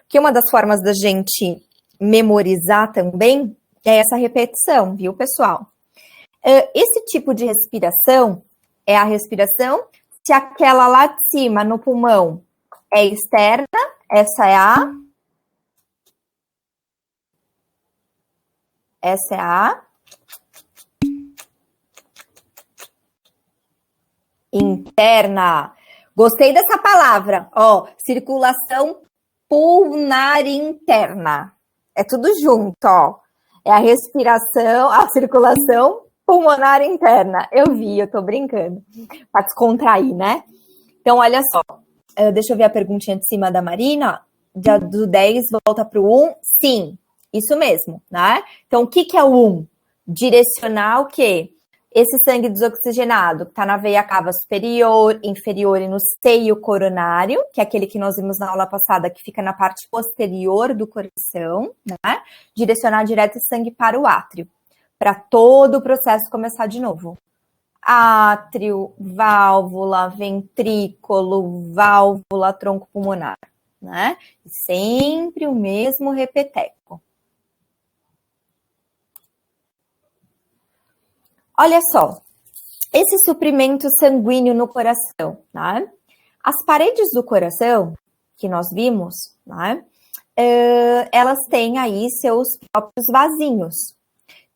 Porque uma das formas da gente memorizar também é essa repetição, viu, pessoal? Esse tipo de respiração é a respiração, se aquela lá de cima no pulmão é externa, essa é a interna. Gostei dessa palavra, ó, circulação pulmonar interna. É tudo junto, ó. É a respiração, a circulação pulmonar interna. Eu tô brincando. Para descontrair, né? Então, olha só. Deixa eu ver a perguntinha de cima da Marina. Do 10 volta para o 1. Sim, isso mesmo, né? Então, o que é o 1? Direcionar o quê? Esse sangue desoxigenado que está na veia cava superior, inferior e no seio coronário, que é aquele que nós vimos na aula passada, que fica na parte posterior do coração, né? Direcionar direto esse sangue para o átrio, para todo o processo começar de novo. Átrio, válvula, ventrículo, válvula, tronco pulmonar, né? Sempre o mesmo repeteco. Olha só, esse suprimento sanguíneo no coração, né? As paredes do coração, que nós vimos, né? Elas têm aí seus próprios vasinhos.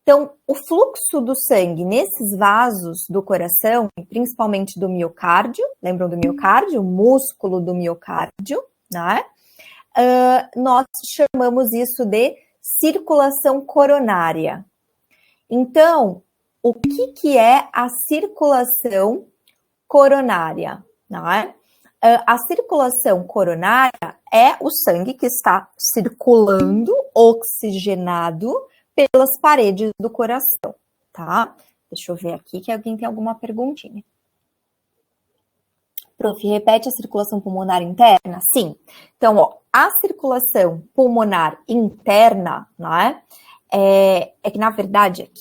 Então, o fluxo do sangue nesses vasos do coração, principalmente do miocárdio, lembram do miocárdio? O músculo do miocárdio, né? Nós chamamos isso de circulação coronária. Então, o que é a circulação coronária? Né? A circulação coronária é o sangue que está circulando, oxigenado, pelas paredes do coração, tá? Deixa eu ver aqui que alguém tem alguma perguntinha. Prof, repete a circulação pulmonar interna? Sim. Então, ó, a circulação pulmonar interna, né? É que, na verdade,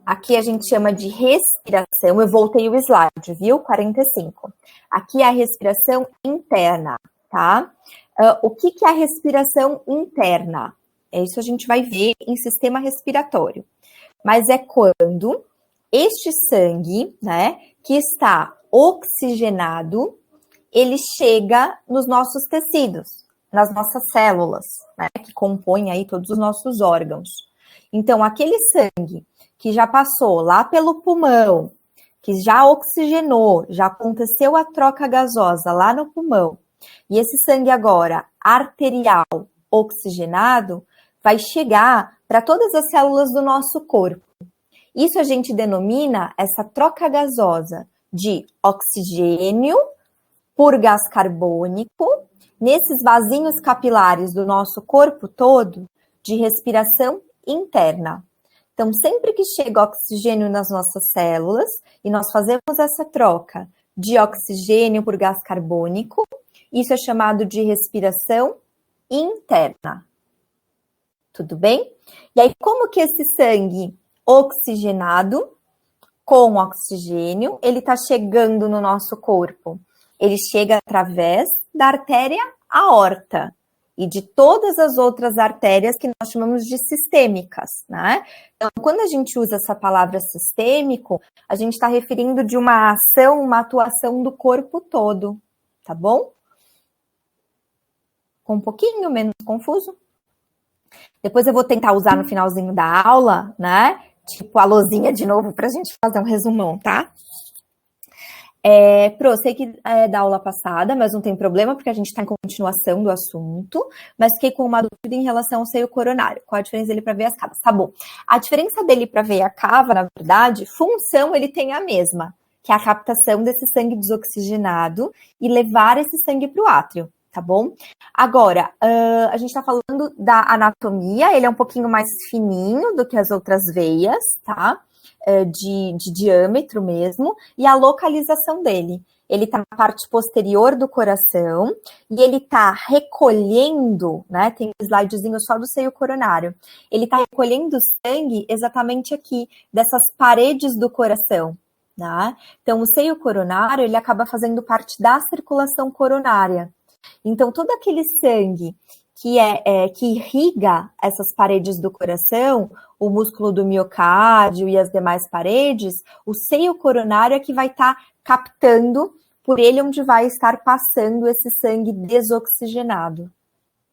aqui a gente chama de respiração. Eu voltei o slide, viu? 45. Aqui é a respiração interna, tá? O que é a respiração interna? Isso a gente vai ver em sistema respiratório. Mas é quando este sangue, né, que está oxigenado, ele chega nos nossos tecidos, nas nossas células, né, que compõem aí todos os nossos órgãos. Então, aquele sangue que já passou lá pelo pulmão, que já oxigenou, já aconteceu a troca gasosa lá no pulmão, e esse sangue agora arterial oxigenado vai chegar para todas as células do nosso corpo. Isso a gente denomina essa troca gasosa de oxigênio por gás carbônico nesses vasinhos capilares do nosso corpo todo de respiração interna. Então, sempre que chega oxigênio nas nossas células e nós fazemos essa troca de oxigênio por gás carbônico, isso é chamado de respiração interna. Tudo bem? E aí, como que esse sangue oxigenado com oxigênio, ele está chegando no nosso corpo? Ele chega através da artéria aorta e de todas as outras artérias que nós chamamos de sistêmicas, né? Então, quando a gente usa essa palavra sistêmico, a gente está referindo de uma ação, uma atuação do corpo todo, tá bom? Com um pouquinho menos confuso? Depois eu vou tentar usar no finalzinho da aula, né? Tipo a lozinha de novo para a gente fazer um resumão, tá? Pro, sei que é da aula passada, mas não tem problema, porque a gente está em continuação do assunto, mas fiquei com uma dúvida em relação ao seio coronário. Qual a diferença dele para veias cavas? Tá bom. A diferença dele para veia cava, na verdade, função ele tem a mesma, que é a captação desse sangue desoxigenado e levar esse sangue para o átrio. Tá bom? Agora, a gente tá falando da anatomia, ele é um pouquinho mais fininho do que as outras veias, tá? De diâmetro mesmo, e a localização dele. Ele tá na parte posterior do coração, e ele tá recolhendo, né? Tem um slidezinho só do seio coronário. Ele tá recolhendo sangue exatamente aqui, dessas paredes do coração, né? Então, o seio coronário, ele acaba fazendo parte da circulação coronária. Então, todo aquele sangue que irriga essas paredes do coração, o músculo do miocárdio e as demais paredes, o seio coronário é que vai estar captando por ele onde vai estar passando esse sangue desoxigenado,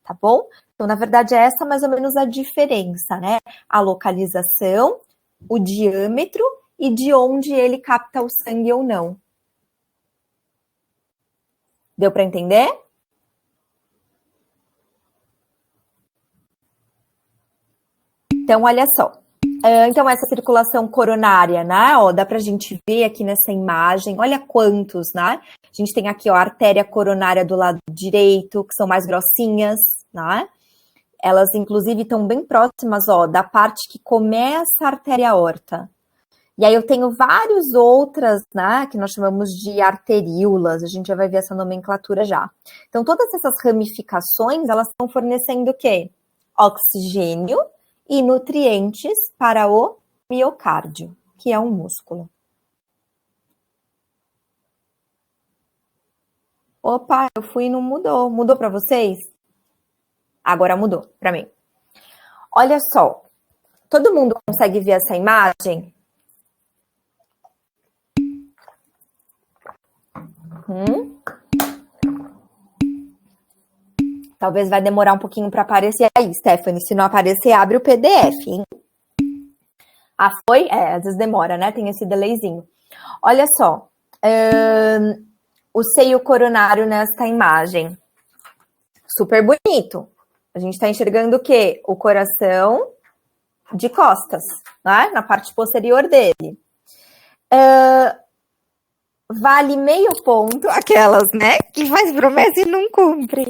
tá bom? Então, na verdade, é essa mais ou menos a diferença, né? A localização, o diâmetro e de onde ele capta o sangue ou não. Deu para entender? Então, olha só. Então, essa circulação coronária, né? Ó, dá pra gente ver aqui nessa imagem, olha quantos, né? A gente tem aqui, ó, a artéria coronária do lado direito, que são mais grossinhas, né? Elas, inclusive, estão bem próximas, ó, da parte que começa a artéria aorta. E aí eu tenho várias outras, né, que nós chamamos de arteríolas, a gente já vai ver essa nomenclatura já. Então, todas essas ramificações, elas estão fornecendo o quê? Oxigênio e nutrientes para o miocárdio, que é um músculo. Opa, eu fui e não mudou. Mudou para vocês? Agora mudou para mim. Olha só, todo mundo consegue ver essa imagem? Talvez vai demorar um pouquinho para aparecer aí, Stephanie. Se não aparecer, abre o PDF, hein? Ah, foi? É, às vezes demora, né? Tem esse delayzinho. Olha só, o seio coronário nesta imagem. Super bonito. A gente está enxergando o quê? O coração de costas, né? Na parte posterior dele. Vale meio ponto, aquelas, né? Que faz promessa e não cumpre.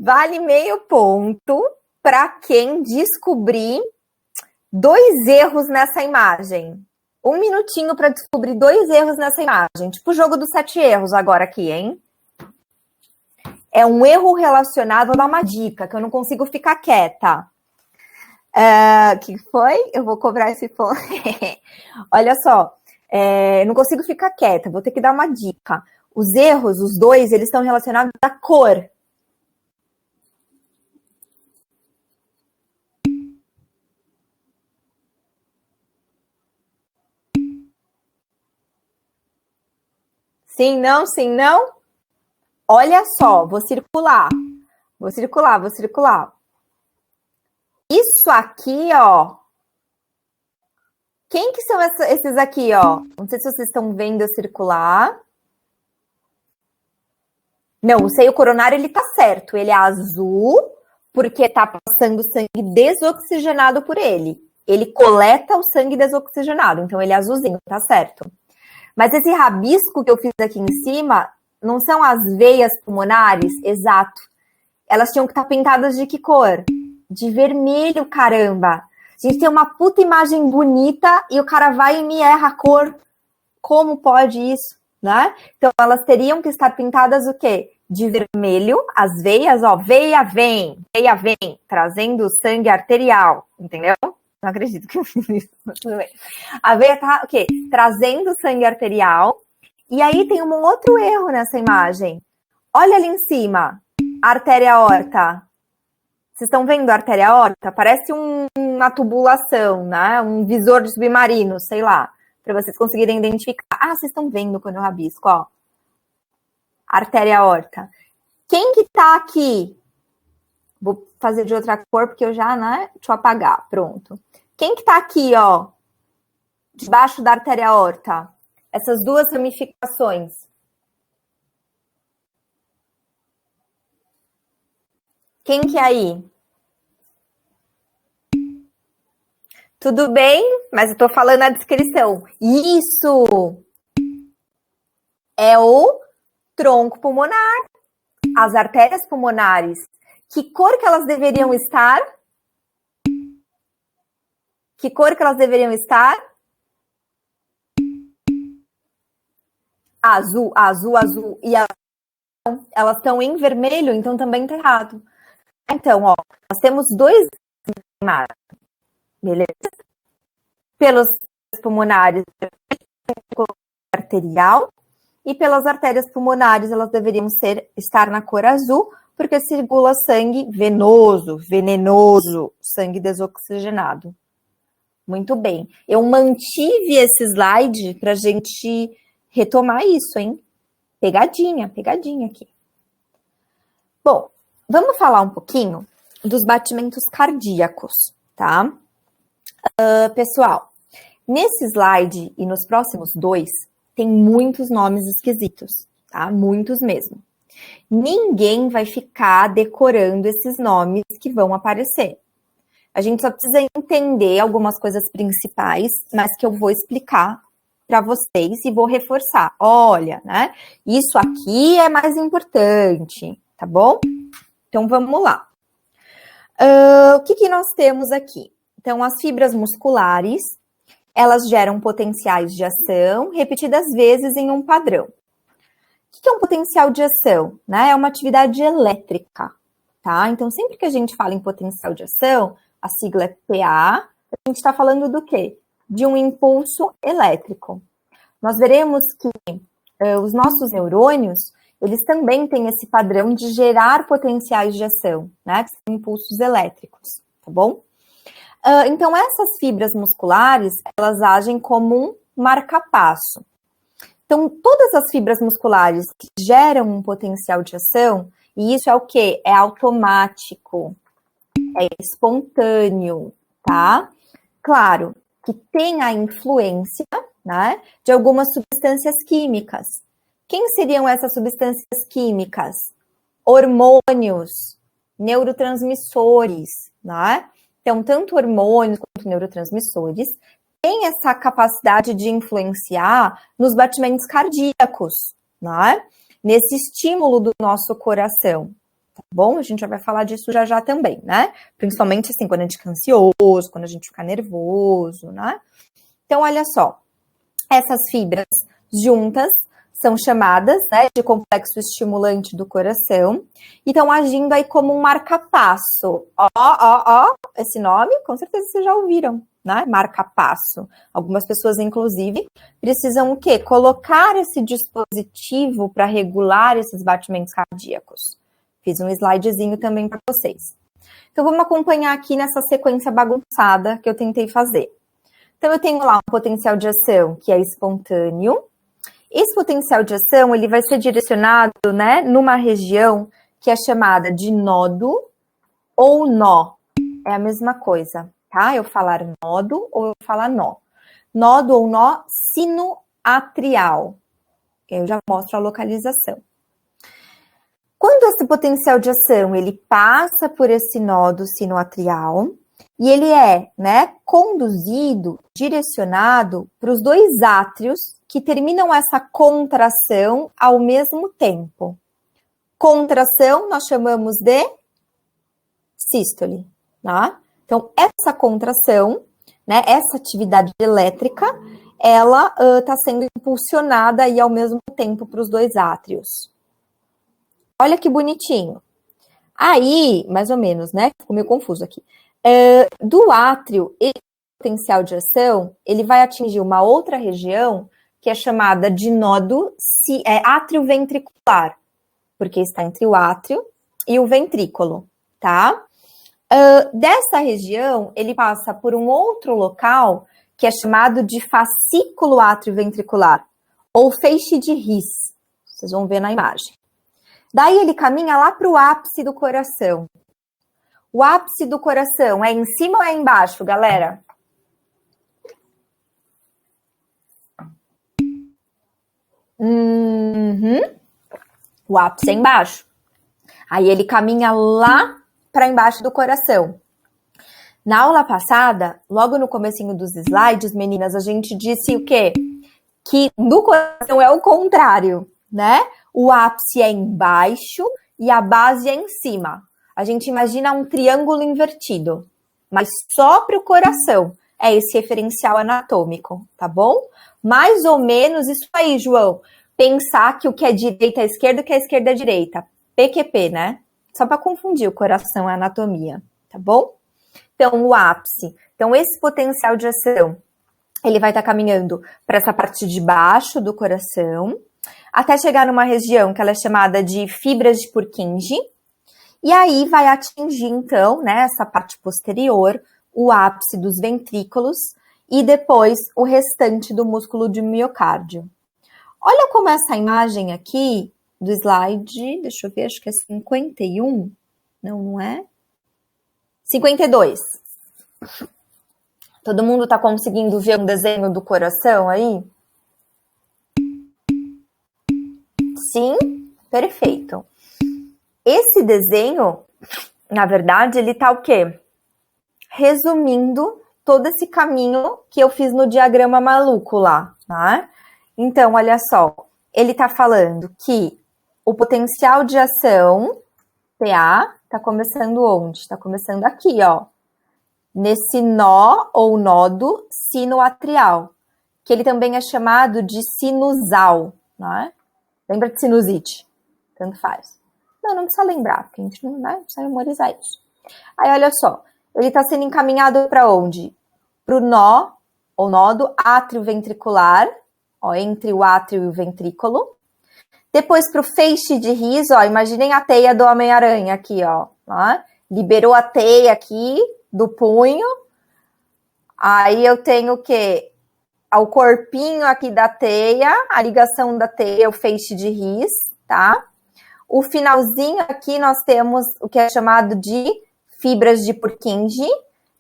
Vale meio ponto para quem descobrir 2 erros nessa imagem. 1 minutinho para descobrir 2 erros nessa imagem. Tipo o jogo dos 7 erros agora aqui, hein? É um erro relacionado, vou dar uma dica, que eu não consigo ficar quieta. Que foi? Eu vou cobrar esse ponto. Olha só, não consigo ficar quieta, vou ter que dar uma dica. Os erros, os 2, eles estão relacionados à cor. Sim, não, sim, não? Olha só, vou circular. Isso aqui, ó. Quem que são esses aqui, ó? Não sei se vocês estão vendo eu circular. Não, o seio coronário, ele tá certo. Ele é azul, porque tá passando sangue desoxigenado por ele. Ele coleta o sangue desoxigenado, então ele é azulzinho, tá certo. Mas esse rabisco que eu fiz aqui em cima, não são as veias pulmonares? Exato. Elas tinham que estar pintadas de que cor? De vermelho, caramba. A gente tem uma puta imagem bonita e o cara vai e me erra a cor. Como pode isso, né? Então, elas teriam que estar pintadas o quê? De vermelho, as veias, ó, veia vem, trazendo sangue arterial, entendeu? Não acredito que eu fiz isso, mas tudo bem. A veia tá, o quê? Trazendo sangue arterial. E aí tem um outro erro nessa imagem. Olha ali em cima, a artéria aorta. Vocês estão vendo a artéria aorta? Parece uma tubulação, né? Um visor de submarino, sei lá, para vocês conseguirem identificar. Ah, vocês estão vendo quando eu rabisco, ó. Artéria aorta. Quem que tá aqui? Vou fazer de outra cor, porque eu já, né? Deixa eu apagar, pronto. Quem que tá aqui, ó? Debaixo da artéria aorta. Essas 2 ramificações. Quem que é aí? Tudo bem, mas eu tô falando a descrição. Isso é o tronco pulmonar, as artérias pulmonares. Que cor que elas deveriam estar? Que cor que elas deveriam estar? Azul, azul, azul. E elas estão em vermelho, então também tá errado. Então, ó, nós temos 2 imagens, beleza? Pelos pulmonares arterial, e pelas artérias pulmonares elas deveriam estar na cor azul, porque circula sangue venoso, venenoso, sangue desoxigenado. Muito bem. Eu mantive esse slide para a gente retomar isso, hein? Pegadinha aqui. Bom, vamos falar um pouquinho dos batimentos cardíacos, tá? Pessoal, nesse slide e nos próximos 2, tem muitos nomes esquisitos, tá? Muitos mesmo. Ninguém vai ficar decorando esses nomes que vão aparecer. A gente só precisa entender algumas coisas principais, mas que eu vou explicar para vocês e vou reforçar. Olha, né? Isso aqui é mais importante, tá bom? Então, vamos lá. O que nós temos aqui? Então, as fibras musculares, elas geram potenciais de ação repetidas vezes em um padrão. O que é um potencial de ação? Né? É uma atividade elétrica, tá? Então, sempre que a gente fala em potencial de ação, a sigla é PA, a gente está falando do quê? De um impulso elétrico. Nós veremos que os nossos neurônios, eles também têm esse padrão de gerar potenciais de ação, né? Que são impulsos elétricos, tá bom? Então, essas fibras musculares, elas agem como um marca-passo. Então, todas as fibras musculares que geram um potencial de ação, e isso é o quê? É automático, é espontâneo, tá? Claro que tem a influência, né, de algumas substâncias químicas. Quem seriam essas substâncias químicas? Hormônios, neurotransmissores, né? Então, tanto hormônios quanto neurotransmissores têm essa capacidade de influenciar nos batimentos cardíacos, né? Nesse estímulo do nosso coração. Tá bom? A gente já vai falar disso já também, né? Principalmente assim, quando a gente fica ansioso, quando a gente fica nervoso, né? Então, olha só. Essas fibras juntas são chamadas, né, de complexo estimulante do coração e estão agindo aí como um marca-passo. Esse nome, com certeza vocês já ouviram, né? Marca-passo. Algumas pessoas, inclusive, precisam o quê? Colocar esse dispositivo para regular esses batimentos cardíacos. Fiz um slidezinho também para vocês. Então, vamos acompanhar aqui nessa sequência bagunçada que eu tentei fazer. Então, eu tenho lá um potencial de ação que é espontâneo. Esse potencial de ação, ele vai ser direcionado, né, numa região que é chamada de nodo ou nó. É a mesma coisa, tá? Eu falar nodo ou eu falar nó. Nodo ou nó sinoatrial. Eu já mostro a localização. Quando esse potencial de ação, ele passa por esse nodo sinoatrial, e ele é, né, conduzido, direcionado para os 2 átrios que terminam essa contração ao mesmo tempo. Contração nós chamamos de sístole, tá? Então, essa contração, né, essa atividade elétrica, ela está sendo impulsionada aí ao mesmo tempo para os 2 átrios. Olha que bonitinho. Aí, mais ou menos, né? Ficou meio confuso aqui. Do átrio, esse potencial de ação, ele vai atingir uma outra região que é chamada de nodo átrio ventricular, porque está entre o átrio e o ventrículo, tá? Dessa região, ele passa por um outro local que é chamado de fascículo átrio ventricular, ou feixe de His. Vocês vão ver na imagem. Daí ele caminha lá para o ápice do coração. O ápice do coração é em cima ou é embaixo, galera? O ápice é embaixo. Aí ele caminha lá para embaixo do coração. Na aula passada, logo no comecinho dos slides, meninas, a gente disse o quê? Que no coração é o contrário, né? O ápice é embaixo e a base é em cima. A gente imagina um triângulo invertido, mas só para o coração é esse referencial anatômico, tá bom? Mais ou menos isso aí, João. Pensar que o que é direita é esquerda, o que é esquerda é direita. PQP, né? Só para confundir o coração e a anatomia, tá bom? Então, o ápice. Então, esse potencial de ação, ele vai estar caminhando para essa parte de baixo do coração, até chegar numa região que ela é chamada de fibras de Purkinje, e aí vai atingir, então, né, essa parte posterior, o ápice dos ventrículos, e depois o restante do músculo de miocárdio. Olha como essa imagem aqui do slide, deixa eu ver, acho que é 51, não é? 52. Todo mundo tá conseguindo ver um desenho do coração aí? Sim? Perfeito. Esse desenho, na verdade, ele tá o quê? Resumindo todo esse caminho que eu fiz no diagrama maluco lá, tá? Então, olha só, ele tá falando que o potencial de ação, PA, tá começando onde? Tá começando aqui, ó. Nesse nó ou nodo sinoatrial, que ele também é chamado de sinusal, né? Lembra de sinusite? Tanto faz. Não precisa lembrar, porque a gente não, né, precisa memorizar isso. Aí, olha só, ele está sendo encaminhado para onde? Para o nó, ou nodo átrio-ventricular, ó, entre o átrio e o ventrículo. Depois para o feixe de riso, ó, imaginem a teia do Homem-Aranha aqui, ó. Né? Liberou a teia aqui do punho. Aí eu tenho o quê? O corpinho aqui da teia, a ligação da teia, o feixe de ris, tá? O finalzinho aqui nós temos o que é chamado de fibras de Purkinje,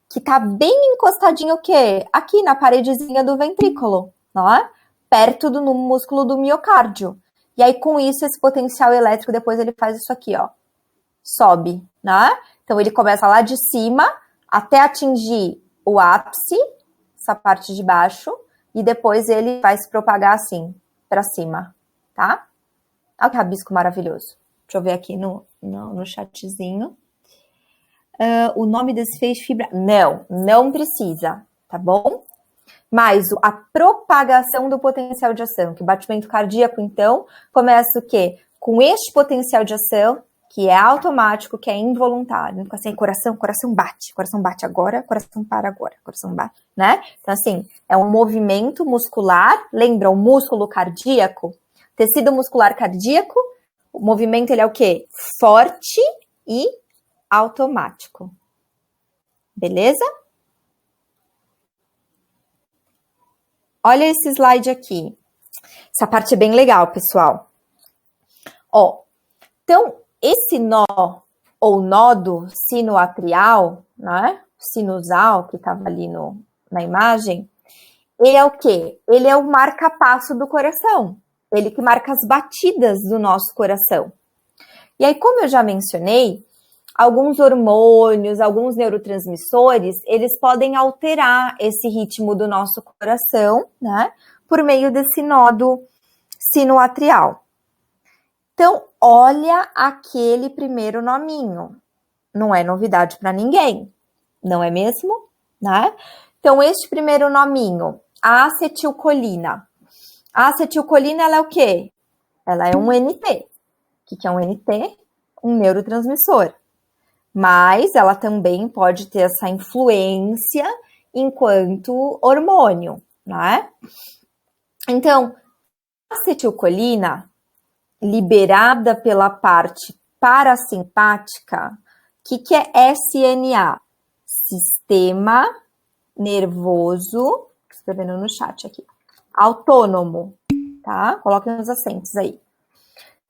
que tá bem encostadinho o quê? Aqui na paredezinha do ventrículo, né? Perto do músculo do miocárdio. E aí, com isso, esse potencial elétrico, depois ele faz isso aqui, ó. Sobe, né? Então, ele começa lá de cima até atingir o ápice, essa parte de baixo, e depois ele vai se propagar assim, pra cima, tá? Olha que rabisco maravilhoso. Deixa eu ver aqui no chatzinho. O nome desse feixe fibra... Não precisa, tá bom? Mas a propagação do potencial de ação, que o batimento cardíaco, então, começa o quê? Com este potencial de ação, que é automático, que é involuntário. Então, assim, coração bate agora, coração para agora, coração bate, né? Então, assim, é um movimento muscular, lembra o músculo cardíaco? Tecido muscular cardíaco, o movimento ele é o quê? Forte e automático. Beleza? Olha esse slide aqui. Essa parte é bem legal, pessoal. Ó, então, esse nó ou nodo sinoatrial, né? Sinusal, que estava ali na imagem, ele é o quê? Ele é o marca-passo do coração. Ele que marca as batidas do nosso coração. E aí, como eu já mencionei, alguns hormônios, alguns neurotransmissores, eles podem alterar esse ritmo do nosso coração, né? Por meio desse nodo sinoatrial. Então, olha aquele primeiro nominho. Não é novidade para ninguém, não é mesmo? Né? Então, este primeiro nominho, a acetilcolina. A acetilcolina, ela é o quê? Ela é um NT. O que é um NT? Um neurotransmissor. Mas ela também pode ter essa influência enquanto hormônio, né? Então, a acetilcolina, liberada pela parte parasimpática, o que é SNA? Sistema nervoso, escrevendo no chat aqui, autônomo, tá? Coloquem os acentos aí.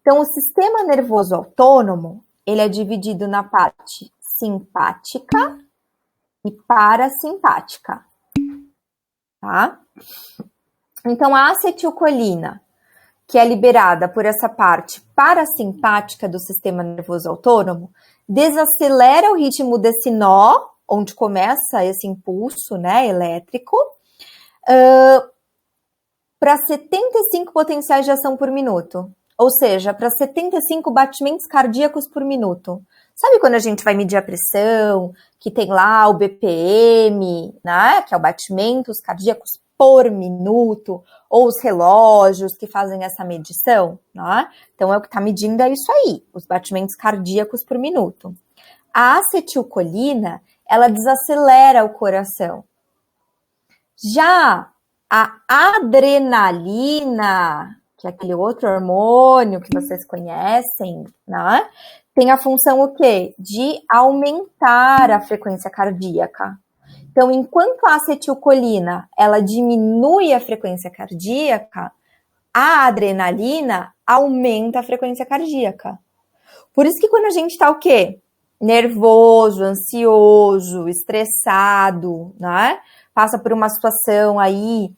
Então, o sistema nervoso autônomo, ele é dividido na parte simpática e parasimpática, tá? Então, a acetilcolina, que é liberada por essa parte parasimpática do sistema nervoso autônomo, desacelera o ritmo desse nó, onde começa esse impulso, né, elétrico, para 75 potenciais de ação por minuto. Ou seja, para 75 batimentos cardíacos por minuto. Sabe quando a gente vai medir a pressão, que tem lá o BPM, né, que é o batimentos cardíacos por minuto, ou os relógios que fazem essa medição, né? Então, é o que está medindo é isso aí, os batimentos cardíacos por minuto. A acetilcolina, ela desacelera o coração. Já A adrenalina, que é aquele outro hormônio que vocês conhecem, né? Tem a função o quê? De aumentar a frequência cardíaca. Então, enquanto a acetilcolina, ela diminui a frequência cardíaca, a adrenalina aumenta a frequência cardíaca. Por isso que quando a gente tá o quê? Nervoso, ansioso, estressado, né? Passa por uma situação aí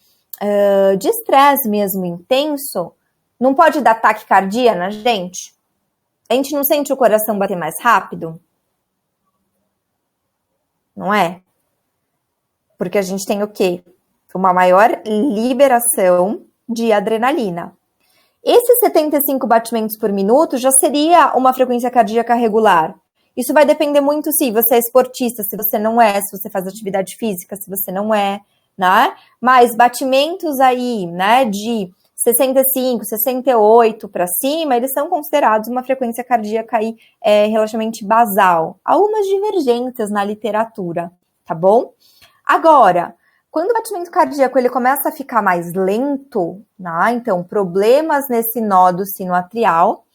de estresse mesmo intenso, não pode dar taquicardia na gente? A gente não sente o coração bater mais rápido? Não é? Porque a gente tem o quê? Uma maior liberação de adrenalina. Esses 75 batimentos por minuto já seria uma frequência cardíaca regular. Isso vai depender muito se você é esportista, se você não é, se você faz atividade física, se você não é, né? Mas batimentos aí, né, de 65, 68 para cima, eles são considerados uma frequência cardíaca aí relativamente basal. Algumas divergências na literatura, tá bom? Agora, quando o batimento cardíaco ele começa a ficar mais lento, né? Então problemas nesse nodo sinoatrial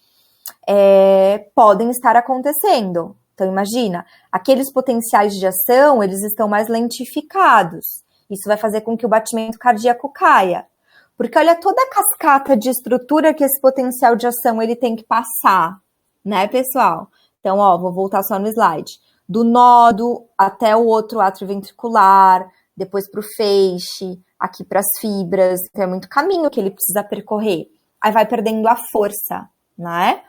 podem estar acontecendo. Então imagina, aqueles potenciais de ação, eles estão mais lentificados. Isso vai fazer com que o batimento cardíaco caia. Porque olha toda a cascata de estrutura que esse potencial de ação ele tem que passar, né, pessoal? Então, ó, vou voltar só no slide. Do nodo até o outro átrio ventricular, depois para o feixe, aqui para as fibras. Então, é muito caminho que ele precisa percorrer. Aí vai perdendo a força, né?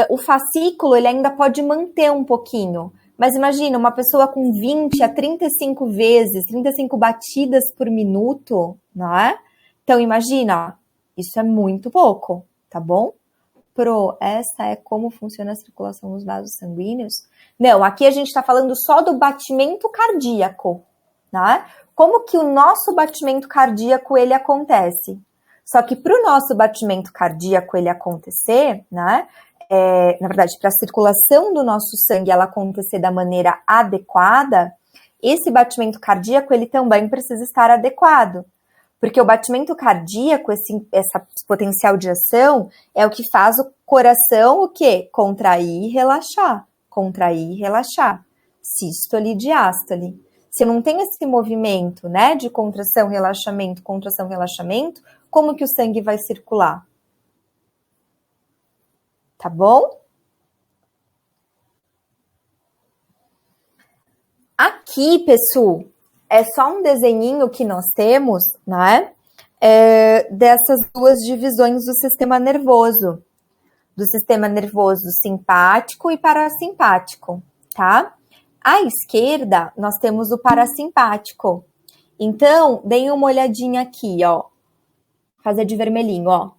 O fascículo, ele ainda pode manter um pouquinho. Mas imagina, uma pessoa com 20 a 35 vezes, 35 batidas por minuto, não é? Então, imagina, isso é muito pouco, tá bom? Essa é como funciona a circulação dos vasos sanguíneos? Não, aqui a gente está falando só do batimento cardíaco, né? Como que o nosso batimento cardíaco, ele acontece? Só que para o nosso batimento cardíaco ele acontecer, né? Na verdade, para a circulação do nosso sangue ela acontecer da maneira adequada, esse batimento cardíaco ele também precisa estar adequado. Porque o batimento cardíaco, esse potencial de ação, é o que faz o coração o quê? Contrair e relaxar. Contrair e relaxar. Sístole e diástole. Se não tem esse movimento, né, de contração, relaxamento, como que o sangue vai circular? Tá bom? Aqui, pessoal, é só um desenhinho que nós temos, né? Dessas duas divisões do sistema nervoso simpático e parasimpático, tá? À esquerda, nós temos o parasimpático. Então, deem uma olhadinha aqui, ó. Fazer de vermelhinho, ó.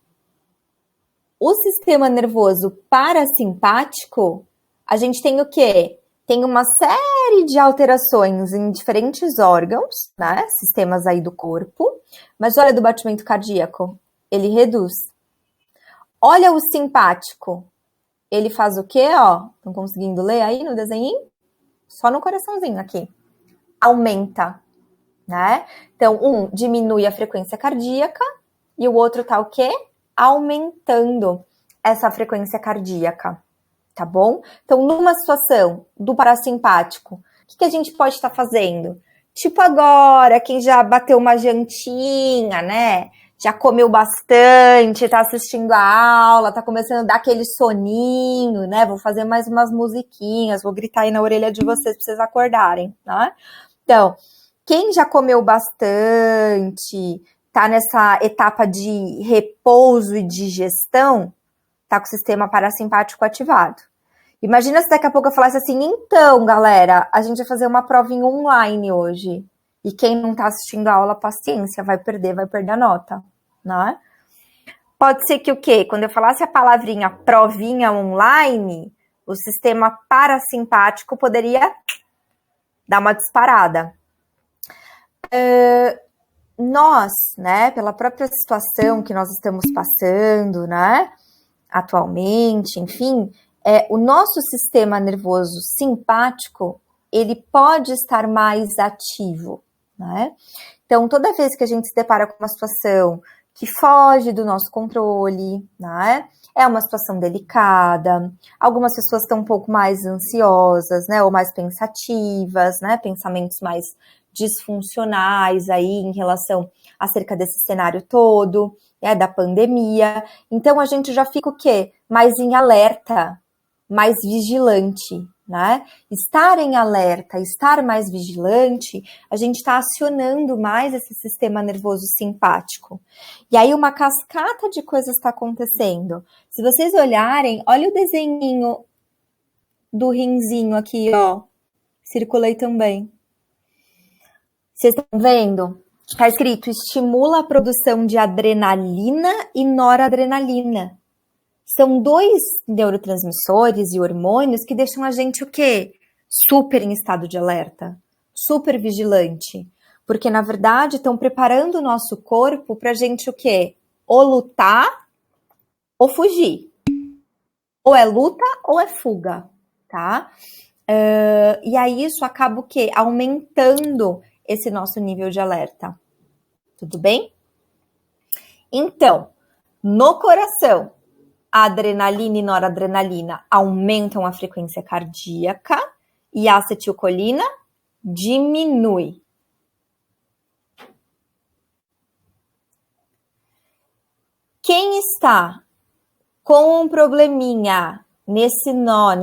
O sistema nervoso parasimpático, a gente tem o quê? Tem uma série de alterações em diferentes órgãos, né? Sistemas aí do corpo. Mas olha do batimento cardíaco, ele reduz. Olha o simpático, ele faz o quê, ó? Estão conseguindo ler aí no desenho? Só no coraçãozinho aqui. Aumenta, né? Então, um diminui a frequência cardíaca e o outro tá o quê? Aumentando essa frequência cardíaca, tá bom? Então, numa situação do parasimpático, o que a gente pode estar fazendo? Tipo agora, quem já bateu uma jantinha, né? Já comeu bastante, tá assistindo a aula, tá começando a dar aquele soninho, né? Vou fazer mais umas musiquinhas, vou gritar aí na orelha de vocês pra vocês acordarem, né? Então, quem já comeu bastante, tá nessa etapa de repouso e digestão, tá com o sistema parasimpático ativado. Imagina se daqui a pouco eu falasse assim, então, galera, a gente vai fazer uma provinha online hoje. E quem não tá assistindo a aula, paciência, vai perder a nota, né? Pode ser que o quê? Quando eu falasse a palavrinha provinha online, o sistema parasimpático poderia dar uma disparada. Nós, né, pela própria situação que nós estamos passando, né, atualmente, enfim, o nosso sistema nervoso simpático, ele pode estar mais ativo, né? Então, toda vez que a gente se depara com uma situação que foge do nosso controle, né? É uma situação delicada, algumas pessoas estão um pouco mais ansiosas, né? Ou mais pensativas, né? Pensamentos mais disfuncionais aí em relação acerca desse cenário todo, né? Da pandemia. Então, a gente já fica o quê? Mais em alerta, mais vigilante, né? Estar em alerta, estar mais vigilante, a gente está acionando mais esse sistema nervoso simpático. E aí uma cascata de coisas está acontecendo. Se vocês olharem, olha o desenhinho do rinzinho aqui, ó. Circulei também. Vocês estão vendo? Está escrito, estimula a produção de adrenalina e noradrenalina. São 2 neurotransmissores e hormônios que deixam a gente o quê? Super em estado de alerta, super vigilante. Porque, na verdade, estão preparando o nosso corpo para a gente o quê? Ou lutar ou fugir. Ou é luta ou é fuga, tá? E aí isso acaba o quê? Aumentando esse nosso nível de alerta. Tudo bem? Então, no coração, a adrenalina e noradrenalina aumentam a frequência cardíaca e a acetilcolina diminui. Quem está com um probleminha nesse nó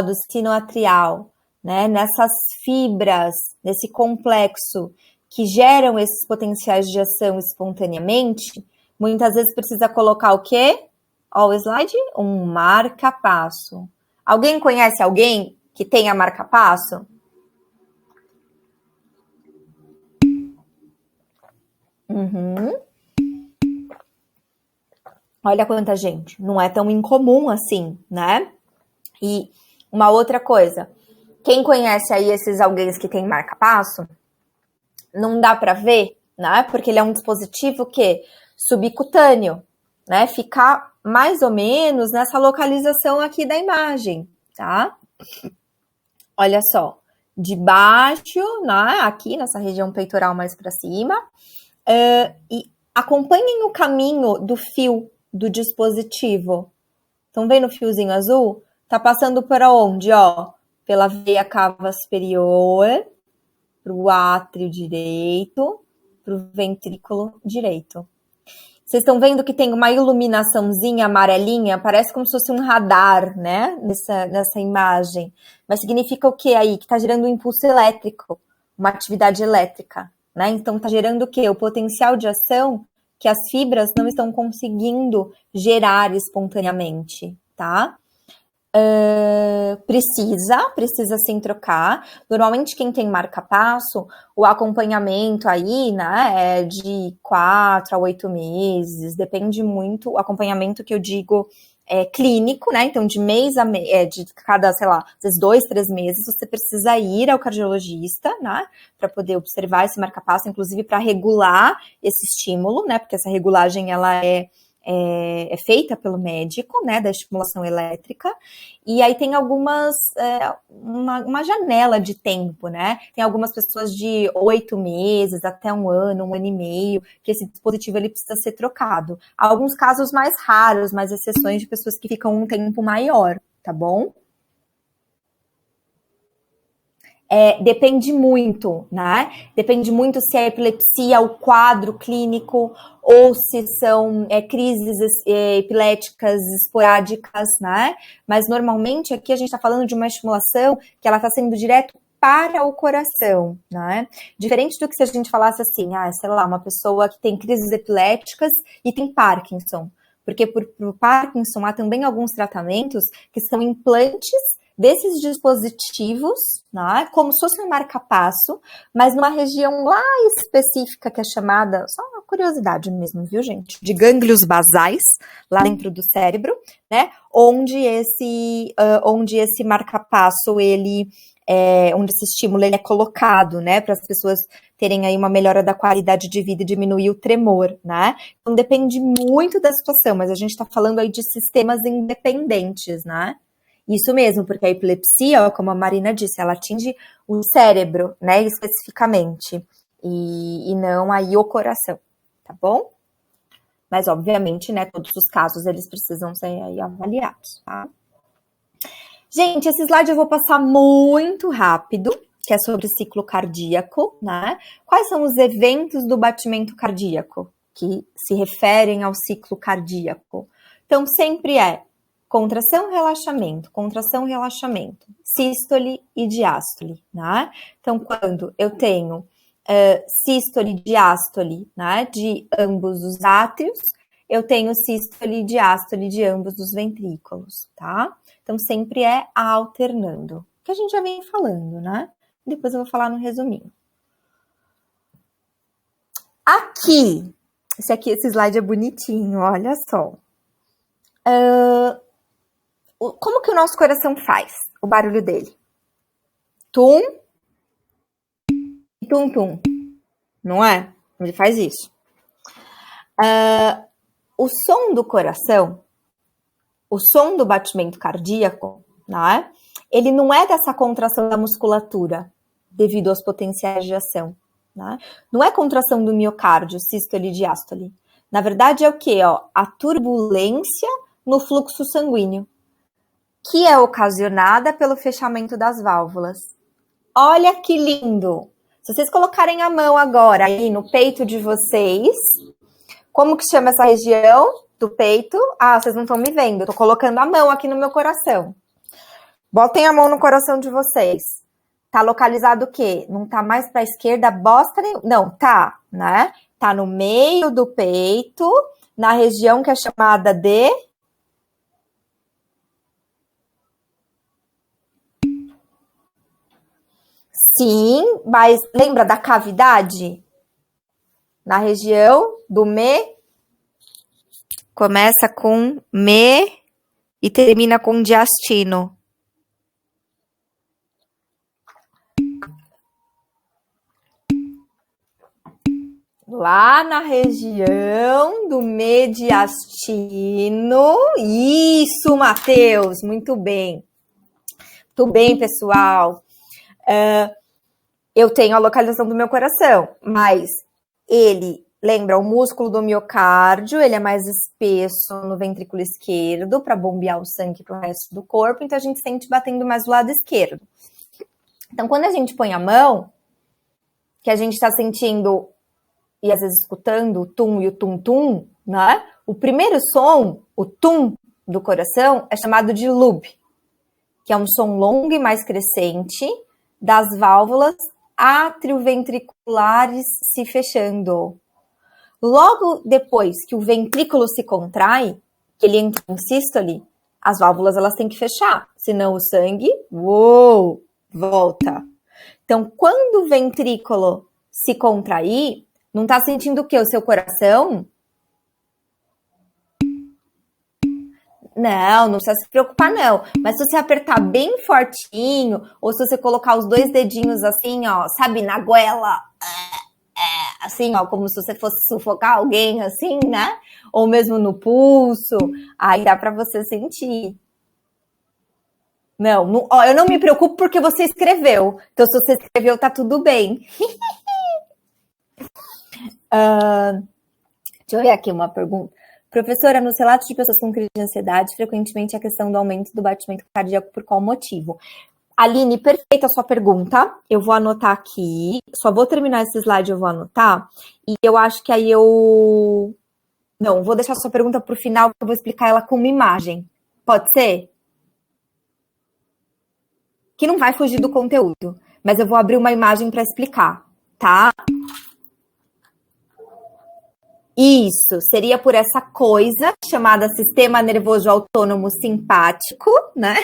do sinoatrial, né, nessas fibras, nesse complexo que geram esses potenciais de ação espontaneamente, muitas vezes precisa colocar o quê? Ó, o slide, um marca-passo. Alguém conhece alguém que tenha marca-passo? Olha quanta gente. Não é tão incomum assim, né? E uma outra coisa. Quem conhece aí esses alguém que tem marca-passo, não dá para ver, né? Porque ele é um dispositivo que subcutâneo, né? Fica mais ou menos nessa localização aqui da imagem, tá? Olha só, de baixo, né? Aqui nessa região peitoral mais para cima, e acompanhem o caminho do fio do dispositivo. Estão vendo o fiozinho azul? Tá passando por onde, ó? Pela veia cava superior, pro átrio direito, pro ventrículo direito. Vocês estão vendo que tem uma iluminaçãozinha amarelinha? Parece como se fosse um radar, né? Nessa imagem. Mas significa o que aí? Que está gerando um impulso elétrico, uma atividade elétrica, né? Então está gerando o quê? O potencial de ação que as fibras não estão conseguindo gerar espontaneamente, tá? Precisa sim trocar. Normalmente quem tem marca-passo, o acompanhamento aí, né, é de 4 a 8 meses, depende muito, o acompanhamento que eu digo é clínico, né, então de mês a mês, de cada, sei lá, às vezes 2, 3 meses, você precisa ir ao cardiologista, né, para poder observar esse marca-passo, inclusive para regular esse estímulo, né, porque essa regulagem, ela é feita pelo médico, né, da estimulação elétrica, e aí tem algumas, uma janela de tempo, né, tem algumas pessoas de 8 meses até um ano e meio, que esse dispositivo ele precisa ser trocado. Há alguns casos mais raros, mais exceções de pessoas que ficam um tempo maior, tá bom? Depende muito, né? Depende muito se é epilepsia, o quadro clínico, ou se são crises epiléticas esporádicas, né? Mas normalmente aqui a gente está falando de uma estimulação que ela está sendo direto para o coração, né? Diferente do que se a gente falasse assim, sei lá, uma pessoa que tem crises epiléticas e tem Parkinson. Porque por Parkinson há também alguns tratamentos que são implantes desses dispositivos, né, como se fosse um marca-passo, mas numa região lá específica que é chamada, só uma curiosidade mesmo, viu, gente? De gânglios basais, lá dentro do cérebro, né, onde esse marca-passo, onde esse estímulo ele é colocado, né, para as pessoas terem aí uma melhora da qualidade de vida e diminuir o tremor, né? Então depende muito da situação, mas a gente está falando aí de sistemas independentes, né? Isso mesmo, porque a epilepsia, como a Marina disse, ela atinge o cérebro, né, especificamente. e não aí o coração, tá bom? Mas, obviamente, né, todos os casos, eles precisam ser aí avaliados, tá? Gente, esse slide eu vou passar muito rápido, que é sobre ciclo cardíaco, né? Quais são os eventos do batimento cardíaco que se referem ao ciclo cardíaco? Então, sempre é contração, relaxamento, sístole e diástole, né? Então, quando eu tenho sístole e diástole, né, de ambos os átrios, eu tenho sístole e diástole de ambos os ventrículos, tá? Então, sempre é alternando, que a gente já vem falando, né? Depois eu vou falar no resuminho. Aqui, esse slide é bonitinho, olha só. Como que o nosso coração faz o barulho dele? Tum, tum, tum. Não é? Ele faz isso. O som do coração, o som do batimento cardíaco, né? Ele não é dessa contração da musculatura devido aos potenciais de ação, né? Não é contração do miocárdio, sístole e diástole. Na verdade é o quê? Ó? A turbulência no fluxo sanguíneo, que é ocasionada pelo fechamento das válvulas. Olha que lindo! Se vocês colocarem a mão agora aí no peito de vocês, como que chama essa região do peito? Ah, vocês não estão me vendo, eu tô colocando a mão aqui no meu coração. Botem a mão no coração de vocês. Tá localizado o quê? Não tá mais para a esquerda, bosta nenhuma. Não, tá, né? Tá no meio do peito, na região que é chamada de... Sim, mas lembra da cavidade? Na região do me... Começa com me e termina com diastino. Lá na região do mediastino. Isso, Matheus, muito bem. Muito bem, pessoal. Eu tenho a localização do meu coração, mas ele lembra o músculo do miocárdio, ele é mais espesso no ventrículo esquerdo para bombear o sangue para o resto do corpo, então a gente sente batendo mais do lado esquerdo. Então, quando a gente põe a mão, que a gente está sentindo e às vezes escutando o tum e o tum-tum, né? O primeiro som, o tum do coração, é chamado de lub, que é um som longo e mais crescente das válvulas atrioventriculares se fechando. Logo depois que o ventrículo se contrai, que ele entra em sístole, as válvulas elas têm que fechar, senão o sangue, volta. Então, quando o ventrículo se contrair, não tá sentindo o quê? O seu coração? Não precisa se preocupar, não. Mas se você apertar bem fortinho, ou se você colocar os dois dedinhos assim, ó, sabe, na goela, assim, ó, como se você fosse sufocar alguém, assim, né? Ou mesmo no pulso, aí dá pra você sentir. Não, ó, eu não me preocupo porque você escreveu. Então, se você escreveu, tá tudo bem. Deixa eu ver aqui uma pergunta. Professora, nos relatos de pessoas com crise de ansiedade, frequentemente a questão do aumento do batimento cardíaco, por qual motivo? Aline, perfeita a sua pergunta. Eu vou anotar aqui. Só vou terminar esse slide, eu vou anotar. E eu acho que aí eu... Não, vou deixar a sua pergunta para o final, porque eu vou explicar ela com uma imagem. Pode ser? Que não vai fugir do conteúdo, mas eu vou abrir uma imagem para explicar, tá? Isso, seria por essa coisa chamada sistema nervoso autônomo simpático, né?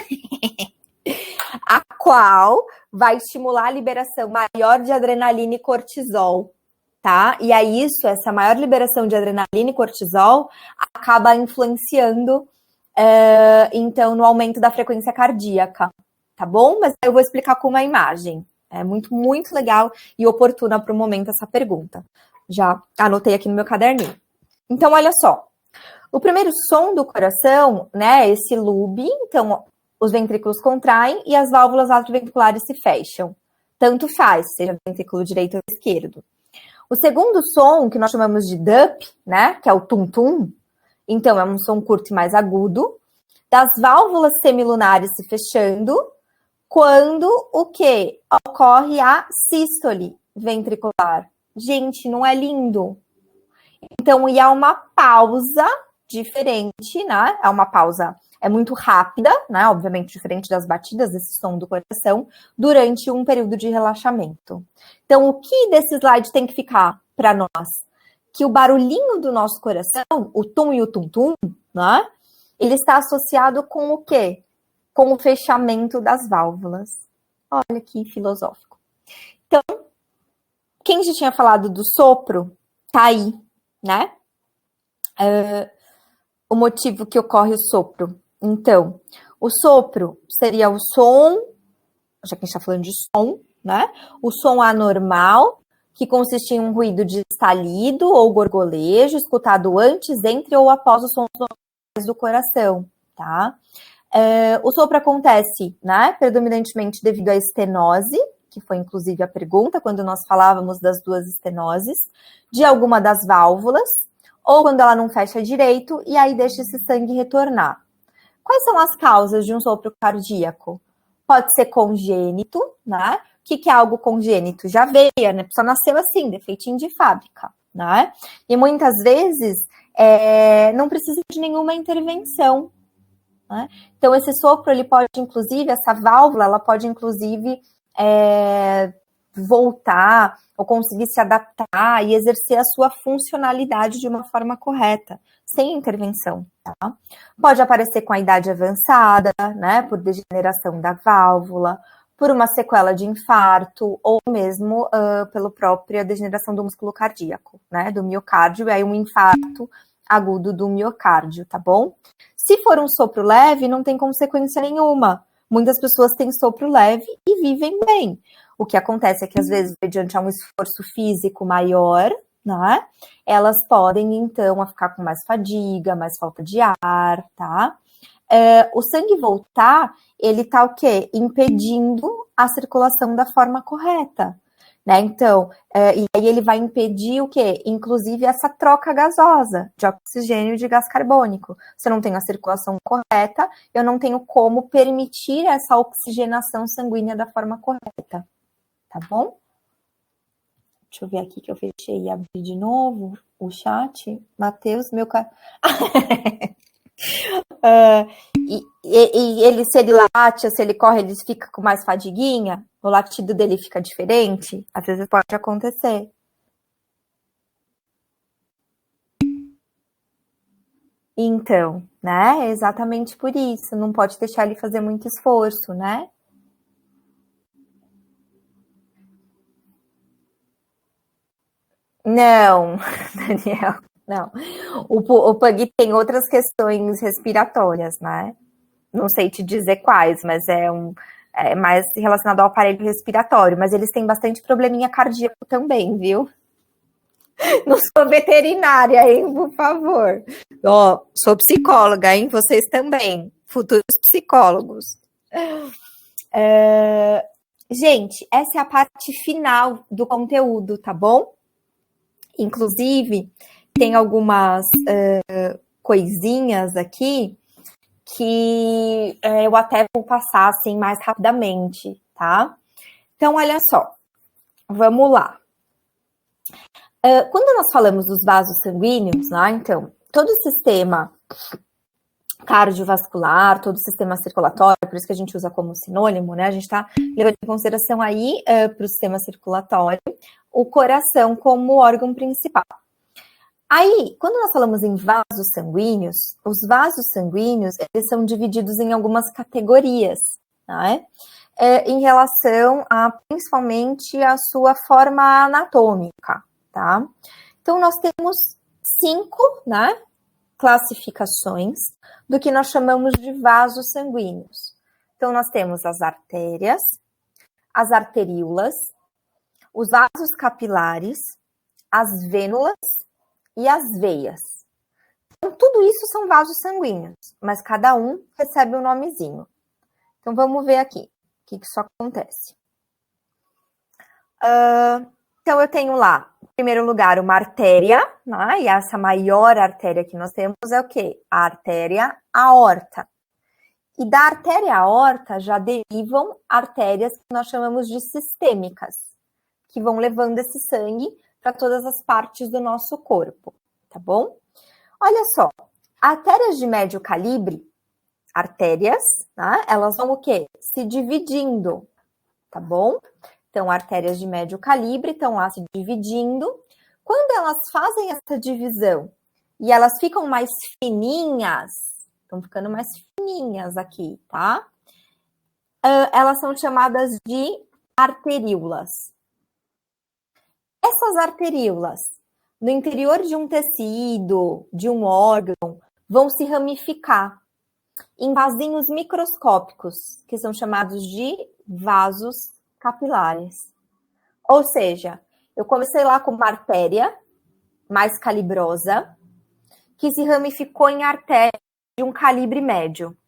A qual vai estimular a liberação maior de adrenalina e cortisol, tá? E aí essa maior liberação de adrenalina e cortisol acaba influenciando, então, no aumento da frequência cardíaca, tá bom? Mas eu vou explicar com uma imagem. É muito, muito legal e oportuna para o momento essa pergunta. Já anotei aqui no meu caderninho. Então, olha só. O primeiro som do coração, né, esse lube, então, os ventrículos contraem e as válvulas atrioventriculares se fecham. Tanto faz, seja ventrículo direito ou esquerdo. O segundo som, que nós chamamos de dup, né, que é o tum-tum, então é um som curto e mais agudo, das válvulas semilunares se fechando, quando o quê? Ocorre a sístole ventricular. Gente, não é lindo? Então, e há uma pausa diferente, né? É uma pausa, é muito rápida, né? Obviamente, diferente das batidas desse som do coração, durante um período de relaxamento. Então, o que desse slide tem que ficar para nós? Que o barulhinho do nosso coração, o tum e o tum-tum, né? Ele está associado com o quê? Com o fechamento das válvulas. Olha que filosófico. Então, quem já tinha falado do sopro, tá aí, né? O motivo que ocorre o sopro. Então, o sopro seria o som, já que a gente está falando de som, né? O som anormal, que consiste em um ruído de estalido ou gorgolejo, escutado antes, entre ou após os sons normais do coração, tá? O sopro acontece, né, predominantemente devido à estenose, que foi inclusive a pergunta quando nós falávamos das duas estenoses, de alguma das válvulas, ou quando ela não fecha direito, e aí deixa esse sangue retornar. Quais são as causas de um sopro cardíaco? Pode ser congênito, né? O que é algo congênito? Já veio, né? A pessoa nasceu assim, defeitinho de fábrica, né? E muitas vezes não precisa de nenhuma intervenção, né? Então, esse sopro, ele pode, inclusive, essa válvula, ela pode, inclusive, voltar ou conseguir se adaptar e exercer a sua funcionalidade de uma forma correta, sem intervenção, tá? Pode aparecer com a idade avançada, né, por degeneração da válvula, por uma sequela de infarto, ou mesmo pela própria degeneração do músculo cardíaco, né, do miocárdio, e aí um infarto agudo do miocárdio, tá bom? Se for um sopro leve, não tem consequência nenhuma. Muitas pessoas têm sopro leve e vivem bem. O que acontece é que, às vezes, mediante um esforço físico maior, né, elas podem, então, ficar com mais fadiga, mais falta de ar, tá? O sangue voltar, ele tá o quê? Impedindo a circulação da forma correta, né? Então, e aí ele vai impedir o quê? Inclusive essa troca gasosa de oxigênio e de gás carbônico. Se eu não tenho a circulação correta, eu não tenho como permitir essa oxigenação sanguínea da forma correta, tá bom? Deixa eu ver aqui que eu fechei e abri de novo o chat. Matheus, meu cara. E ele, se ele late, se ele corre, ele fica com mais fadiguinha, o latido dele fica diferente, às vezes pode acontecer. Então, né, é exatamente por isso, não pode deixar ele fazer muito esforço, né? Não, Daniel, não. O Pug tem outras questões respiratórias, né? Não sei te dizer quais, mas é mais relacionado ao aparelho respiratório, mas eles têm bastante probleminha cardíaco também, viu? Não sou veterinária, hein, por favor. Ó, sou psicóloga, hein? Vocês também, futuros psicólogos. Gente, essa é a parte final do conteúdo, tá bom? Inclusive, tem algumas coisinhas aqui que eu até vou passar assim mais rapidamente, tá? Então, olha só, vamos lá. Quando nós falamos dos vasos sanguíneos, né, então, todo o sistema cardiovascular, todo o sistema circulatório, por isso que a gente usa como sinônimo, né? A gente está levando em consideração aí para o sistema circulatório o coração como órgão principal. Aí, quando nós falamos em vasos sanguíneos, os vasos sanguíneos, eles são divididos em algumas categorias, né? Em relação a, principalmente, a sua forma anatômica, tá? Então, nós temos 5, né, classificações do que nós chamamos de vasos sanguíneos. Então, nós temos as artérias, as arteríolas, os vasos capilares, as vênulas e as veias. Então, tudo isso são vasos sanguíneos, mas cada um recebe um nomezinho. Então, vamos ver aqui o que isso acontece. Então, eu tenho lá, em primeiro lugar, uma artéria, né? E essa maior artéria que nós temos é o quê? A artéria aorta. E da artéria aorta já derivam artérias que nós chamamos de sistêmicas, que vão levando esse sangue para todas as partes do nosso corpo, tá bom? Olha só, artérias de médio calibre, artérias, né? Elas vão o quê? Se dividindo, tá bom? Então, artérias de médio calibre estão lá se dividindo. Quando elas fazem essa divisão e elas ficam mais fininhas, estão ficando mais fininhas aqui, tá? Elas são chamadas de arteríolas. Essas arteríolas, no interior de um tecido, de um órgão, vão se ramificar em vasinhos microscópicos, que são chamados de vasos capilares. Ou seja, eu comecei lá com uma artéria mais calibrosa, que se ramificou em artéria de um calibre médio.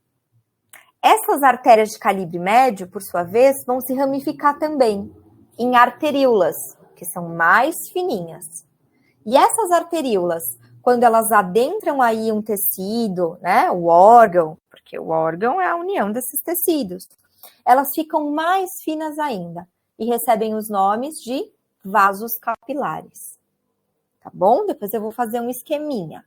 Essas artérias de calibre médio, por sua vez, vão se ramificar também em arteríolas, que são mais fininhas. E essas arteríolas, quando elas adentram aí um tecido, né, o órgão, porque o órgão é a união desses tecidos, elas ficam mais finas ainda e recebem os nomes de vasos capilares. Tá bom? Depois eu vou fazer um esqueminha.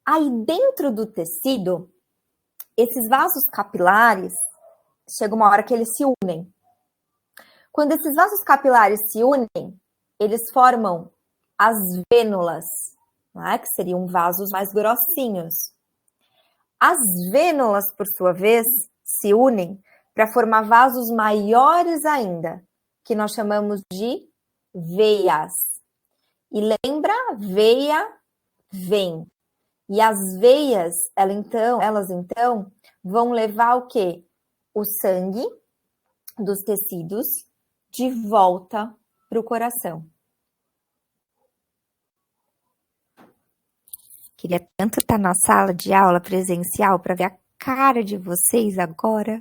Aí dentro do tecido, esses vasos capilares, chega uma hora que eles se unem. Quando esses vasos capilares se unem, eles formam as vênulas, né, que seriam vasos mais grossinhos. As vênulas, por sua vez, se unem para formar vasos maiores ainda, que nós chamamos de veias. E lembra, veia vem. E as veias, elas então vão levar o quê? O sangue dos tecidos de volta para o coração. Queria tanto estar na sala de aula presencial para ver a cara de vocês agora.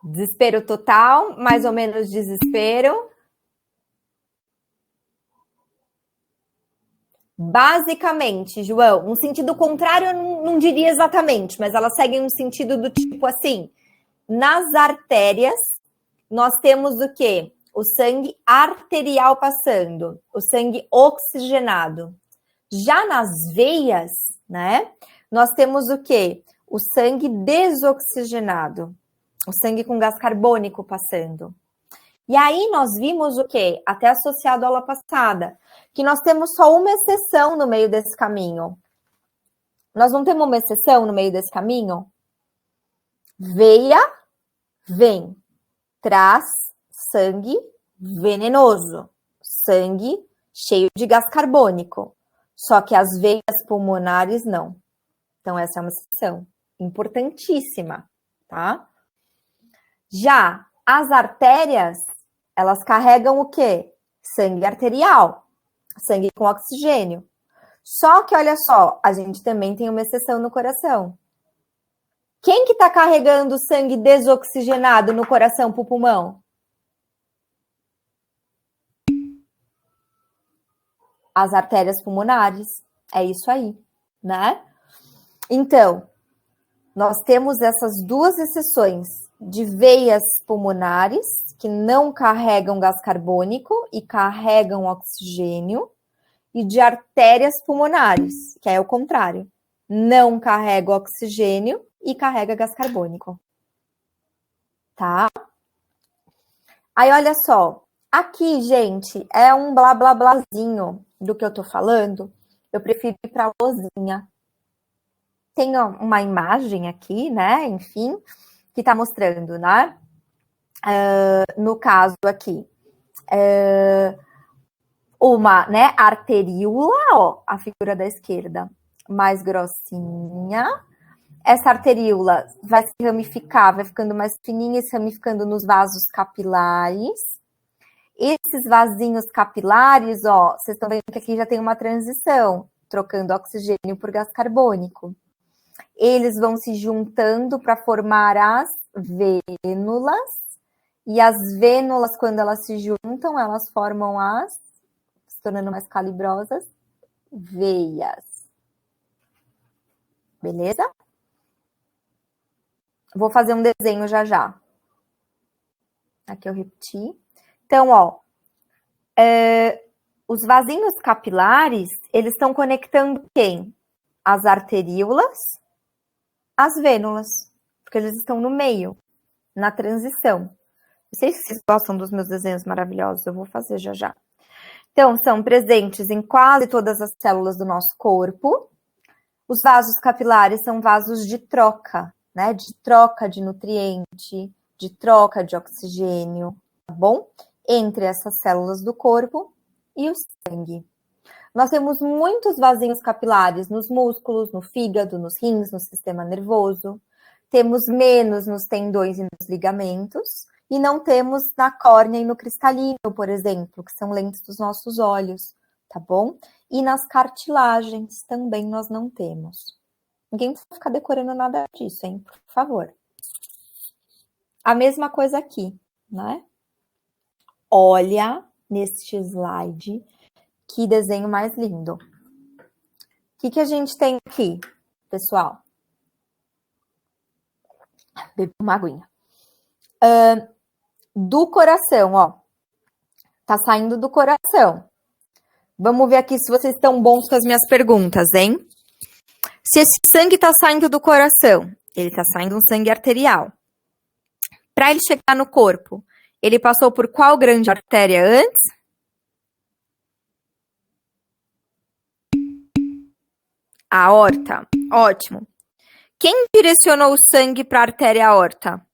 Desespero total, mais ou menos desespero. Basicamente, João, um sentido contrário eu não diria exatamente, mas elas seguem um sentido do tipo assim, nas artérias nós temos o quê? O sangue arterial passando, o sangue oxigenado. Já nas veias, né, nós temos o quê? O sangue desoxigenado, o sangue com gás carbônico passando. E aí nós vimos o quê? Até associado à aula passada, que nós temos só uma exceção no meio desse caminho. Nós não temos uma exceção no meio desse caminho? Veia vem, traz sangue venenoso, sangue cheio de gás carbônico. Só que as veias pulmonares não. Então essa é uma exceção importantíssima, tá? Já as artérias, elas carregam o quê? Sangue arterial, sangue com oxigênio. Só que, olha só, a gente também tem uma exceção no coração. Quem que está carregando sangue desoxigenado no coração para o pulmão? As artérias pulmonares. É isso aí, né? Então, nós temos essas duas exceções de veias pulmonares, que não carregam gás carbônico e carregam oxigênio, e de artérias pulmonares, que é o contrário, não carrega oxigênio e carrega gás carbônico. Tá? Aí, olha só, aqui, gente, é um blá blá blázinho do que eu tô falando, eu prefiro ir pra lousinha. Tem uma imagem aqui, né, enfim, que tá mostrando, né, no caso aqui, uma, né, arteríola, ó, a figura da esquerda, mais grossinha. Essa arteríola vai se ramificar, vai ficando mais fininha e se ramificando nos vasos capilares. Esses vasinhos capilares, ó, vocês estão vendo que aqui já tem uma transição, trocando oxigênio por gás carbônico. Eles vão se juntando para formar as vênulas, e as vênulas, quando elas se juntam, elas formam as, se tornando mais calibrosas, veias. Beleza? Vou fazer um desenho já já. Aqui eu repeti. Então, ó, os vasinhos capilares, eles estão conectando quem? As arteríolas, as vênulas, porque eles estão no meio, na transição. Não sei se vocês gostam dos meus desenhos maravilhosos, eu vou fazer já já. Então, são presentes em quase todas as células do nosso corpo. Os vasos capilares são vasos de troca, né? De troca de nutriente, de troca de oxigênio, tá bom? Entre essas células do corpo e o sangue. Nós temos muitos vasinhos capilares nos músculos, no fígado, nos rins, no sistema nervoso. Temos menos nos tendões e nos ligamentos. E não temos na córnea e no cristalino, por exemplo, que são lentes dos nossos olhos, tá bom? E nas cartilagens também nós não temos. Ninguém precisa ficar decorando nada disso, hein? Por favor. A mesma coisa aqui, né? Olha neste slide, que desenho mais lindo. O que a gente tem aqui, pessoal? Bebe uma aguinha. Do coração, ó. Tá saindo do coração. Vamos ver aqui se vocês estão bons com as minhas perguntas, hein? Se esse sangue tá saindo do coração, ele tá saindo um sangue arterial. Para ele chegar no corpo, ele passou por qual grande artéria antes? A aorta. Ótimo. Quem direcionou o sangue para a artéria aorta?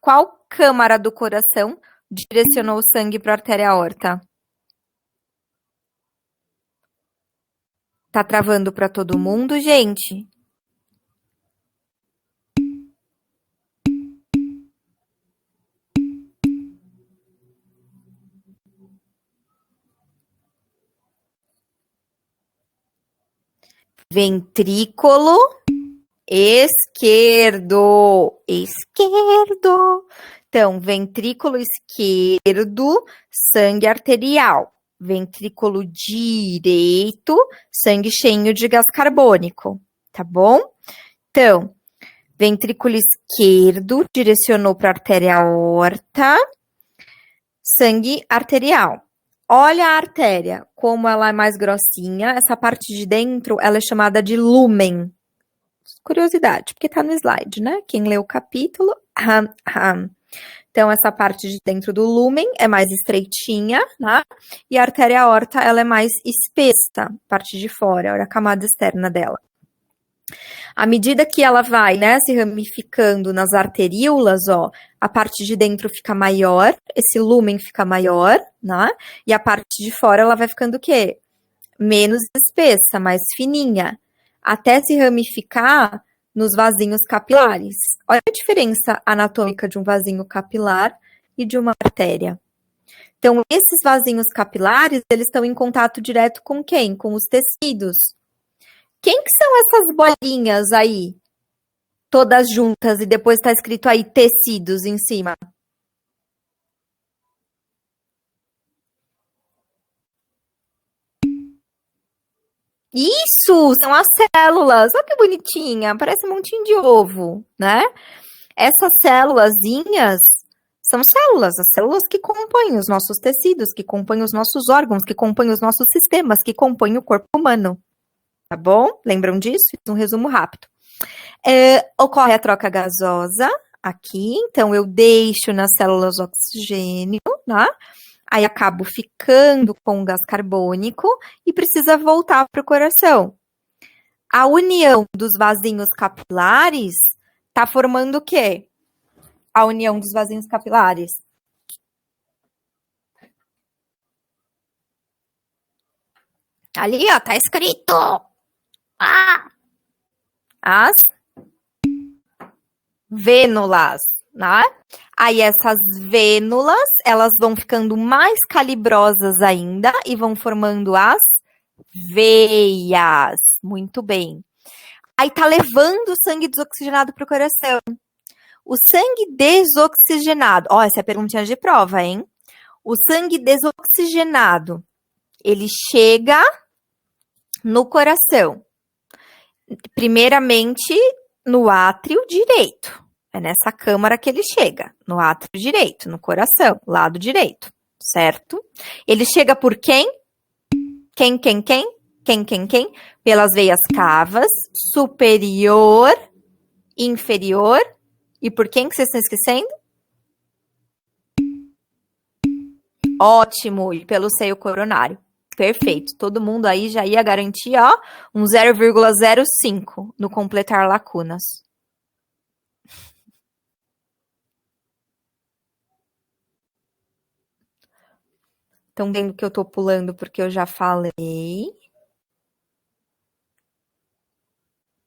Qual câmara do coração direcionou o sangue para a artéria aorta? Tá travando para todo mundo, gente? Ventrículo esquerdo. Esquerdo. Então, ventrículo esquerdo, sangue arterial. Ventrículo direito, sangue cheio de gás carbônico, tá bom? Então, ventrículo esquerdo direcionou para a artéria aorta, sangue arterial. Olha a artéria, como ela é mais grossinha, essa parte de dentro, ela é chamada de lúmen. Curiosidade, porque tá no slide, né? Quem leu o capítulo, Então, essa parte de dentro do lúmen é mais estreitinha, né? E a artéria aorta, ela é mais espessa, parte de fora, olha a camada externa dela. À medida que ela vai, né, se ramificando nas arteríolas, ó, a parte de dentro fica maior, esse lúmen fica maior, né? E a parte de fora, ela vai ficando o quê? Menos espessa, mais fininha, até se ramificar nos vasinhos capilares. Olha a diferença anatômica de um vasinho capilar e de uma artéria. Então, esses vasinhos capilares, eles estão em contato direto com quem? Com os tecidos. Quem que são essas bolinhas aí? Todas juntas e depois está escrito aí tecidos em cima. Isso, são as células. Olha que bonitinha, parece um montinho de ovo, né? Essas célulazinhas são células, as células que compõem os nossos tecidos, que compõem os nossos órgãos, que compõem os nossos sistemas, que compõem o corpo humano. Tá bom? Lembram disso? Fiz um resumo rápido. Ocorre a troca gasosa aqui, então eu deixo nas células oxigênio, né? Aí acabo ficando com o gás carbônico e precisa voltar para o coração. A união dos vasinhos capilares está formando o quê? A união dos vasinhos capilares. Ali, ó, tá escrito. As vênulas. né? Aí essas vênulas, elas vão ficando mais calibrosas ainda e vão formando as veias. Muito bem. Aí tá levando o sangue desoxigenado para o coração. O sangue desoxigenado, ó, essa é a perguntinha de prova, hein? O sangue desoxigenado, ele chega no coração. Primeiramente, no átrio direito. É nessa câmara que ele chega, no átrio direito, no coração, lado direito, certo? Ele chega por quem? Quem? Quem? Pelas veias cavas, superior, inferior. E por quem que vocês estão esquecendo? Ótimo, e pelo seio coronário. Perfeito. Todo mundo aí já ia garantir, ó, um 0,05 no completar lacunas. Estão vendo que eu tô pulando porque eu já falei.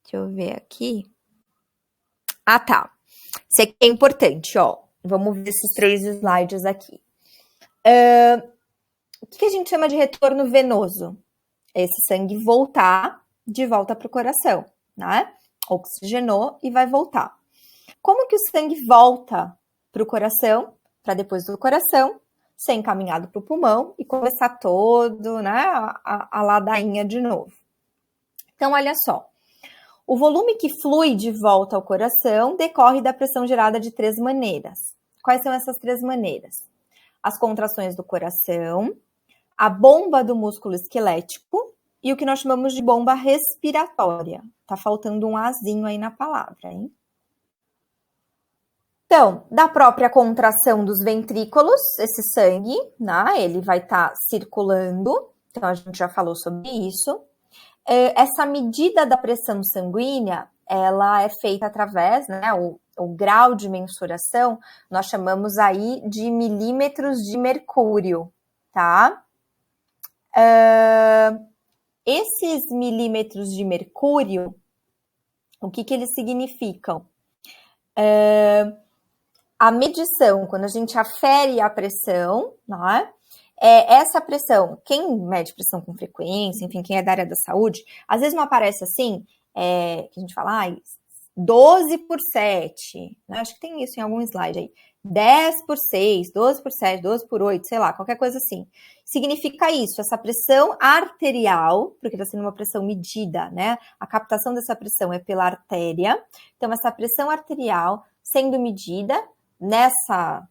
Deixa eu ver aqui. Ah, tá. Isso aqui é importante, ó. Vamos ver esses 3 slides aqui. O que a gente chama de retorno venoso? Esse sangue voltar de volta para o coração, né? Oxigenou e vai voltar. Como que o sangue volta para o coração, para depois do coração, ser encaminhado para o pulmão e começar todo, né, a ladainha de novo? Então, olha só. O volume que flui de volta ao coração decorre da pressão gerada de 3 maneiras. Quais são essas 3 maneiras? As contrações do coração, a bomba do músculo esquelético e o que nós chamamos de bomba respiratória. Tá faltando um azinho aí na palavra, hein? Então, da própria contração dos ventrículos, esse sangue, né, ele vai estar circulando. Então, a gente já falou sobre isso. Essa medida da pressão sanguínea, ela é feita através, né, o grau de mensuração, nós chamamos aí de milímetros de mercúrio, tá? Esses milímetros de mercúrio, o que eles significam? A medição, quando a gente afere a pressão, né? Essa pressão, quem mede pressão com frequência, enfim, quem é da área da saúde, às vezes não aparece assim, que a gente fala, 12 por 7, né? Acho que tem isso em algum slide aí, 10 por 6, 12 por 7, 12 por 8, sei lá, qualquer coisa assim. Significa isso, essa pressão arterial, porque está sendo uma pressão medida, né? A captação dessa pressão é pela artéria, então essa pressão arterial sendo medida nessa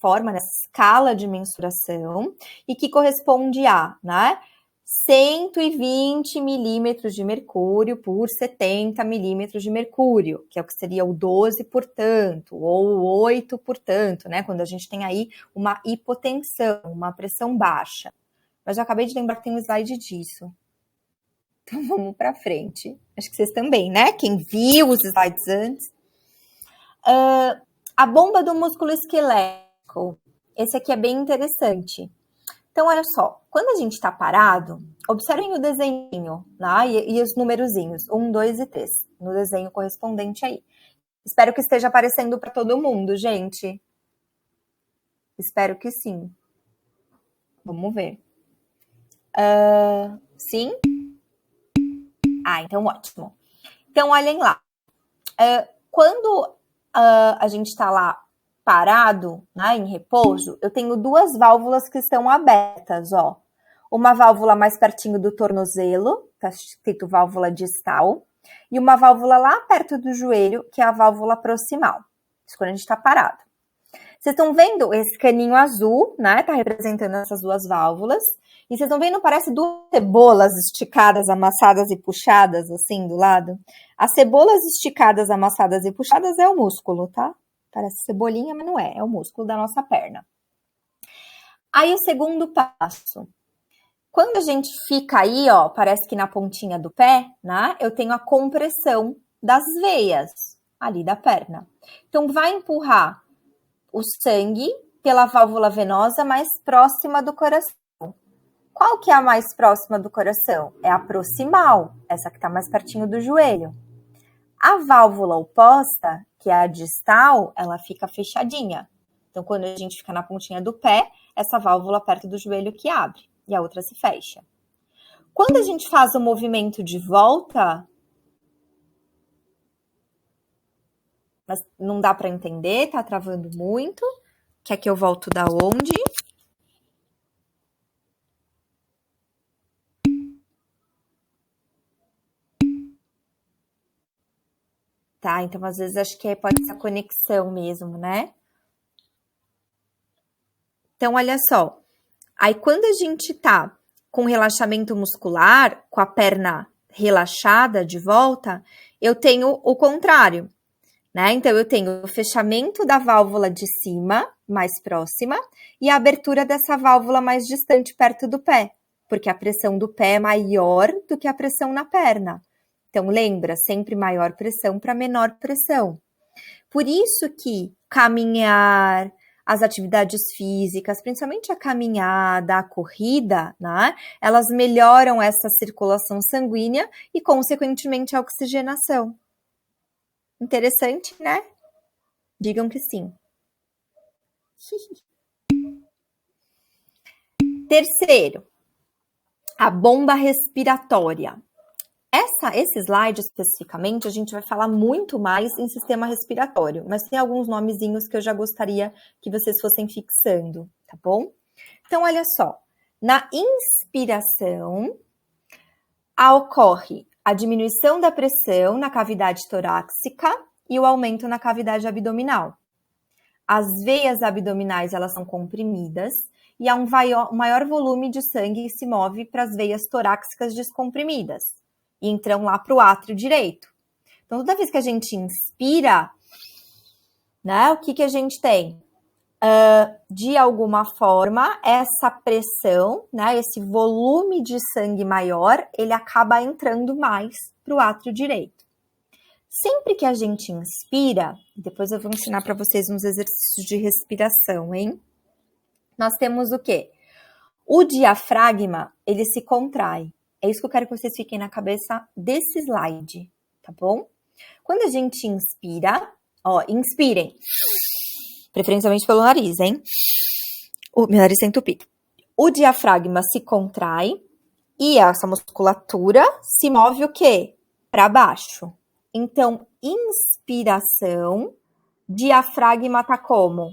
forma, nessa escala de mensuração, e que corresponde a, né, 120 milímetros de mercúrio por 70 milímetros de mercúrio, que é o que seria o 12 por tanto, ou o 8 por tanto, né, quando a gente tem aí uma hipotensão, uma pressão baixa. Mas eu acabei de lembrar que tem um slide disso. Então vamos para frente. Acho que vocês também, né? Quem viu os slides antes. A bomba do músculo esquelético. Esse aqui é bem interessante. Então, olha só. Quando a gente está parado, observem o desenho, né? E os numerozinhos. 1, 2 e 3. No desenho correspondente aí. Espero que esteja aparecendo para todo mundo, gente. Espero que sim. Vamos ver. Sim? Então ótimo. Então, olhem lá. Quando a gente está lá parado, né, em repouso, eu tenho 2 válvulas que estão abertas, ó. Uma válvula mais pertinho do tornozelo, tá escrito válvula distal, e uma válvula lá perto do joelho, que é a válvula proximal. Isso quando a gente está parado. Vocês estão vendo esse caninho azul, né, tá representando essas 2 válvulas, e vocês estão vendo, parece 2 cebolas esticadas, amassadas e puxadas, assim, do lado. As cebolas esticadas, amassadas e puxadas é o músculo, tá? Parece cebolinha, mas não é. É o músculo da nossa perna. Aí, o segundo passo. Quando a gente fica aí, ó, parece que na pontinha do pé, né? Eu tenho a compressão das veias ali da perna. Então, vai empurrar o sangue pela válvula venosa mais próxima do coração. Qual que é a mais próxima do coração? É a proximal, essa que está mais pertinho do joelho. A válvula oposta, que é a distal, ela fica fechadinha. Então, quando a gente fica na pontinha do pé, essa válvula perto do joelho que abre e a outra se fecha. Quando a gente faz o movimento de volta, mas não dá para entender, tá travando muito. Quer que eu volto da onde? Tá, então às vezes acho que pode ser a conexão mesmo, né? Então, olha só. Aí, quando a gente tá com relaxamento muscular, com a perna relaxada de volta, eu tenho o contrário, né? Então, eu tenho o fechamento da válvula de cima, mais próxima, e a abertura dessa válvula mais distante, perto do pé, porque a pressão do pé é maior do que a pressão na perna. Então, lembra, sempre maior pressão para menor pressão. Por isso que caminhar, as atividades físicas, principalmente a caminhada, a corrida, né? Elas melhoram essa circulação sanguínea e, consequentemente, a oxigenação. Interessante, né? Digam que sim. Terceiro, a bomba respiratória. Esse slide especificamente, a gente vai falar muito mais em sistema respiratório, mas tem alguns nomezinhos que eu já gostaria que vocês fossem fixando, tá bom? Então, olha só, na inspiração, ocorre a diminuição da pressão na cavidade torácica e o aumento na cavidade abdominal. As veias abdominais, elas são comprimidas e há um maior volume de sangue que se move para as veias torácicas descomprimidas e entram lá para o átrio direito. Então, toda vez que a gente inspira, né, o que a gente tem? De alguma forma, essa pressão, né, esse volume de sangue maior, ele acaba entrando mais para o átrio direito. Sempre que a gente inspira, depois eu vou ensinar para vocês uns exercícios de respiração, hein? Nós temos o quê? O diafragma, ele se contrai. É isso que eu quero que vocês fiquem na cabeça desse slide, tá bom? Quando a gente inspira, ó, inspirem. Preferencialmente pelo nariz, hein? O meu nariz tá entupido. O diafragma se contrai e essa musculatura se move o quê? Para baixo. Então, inspiração, diafragma tá como?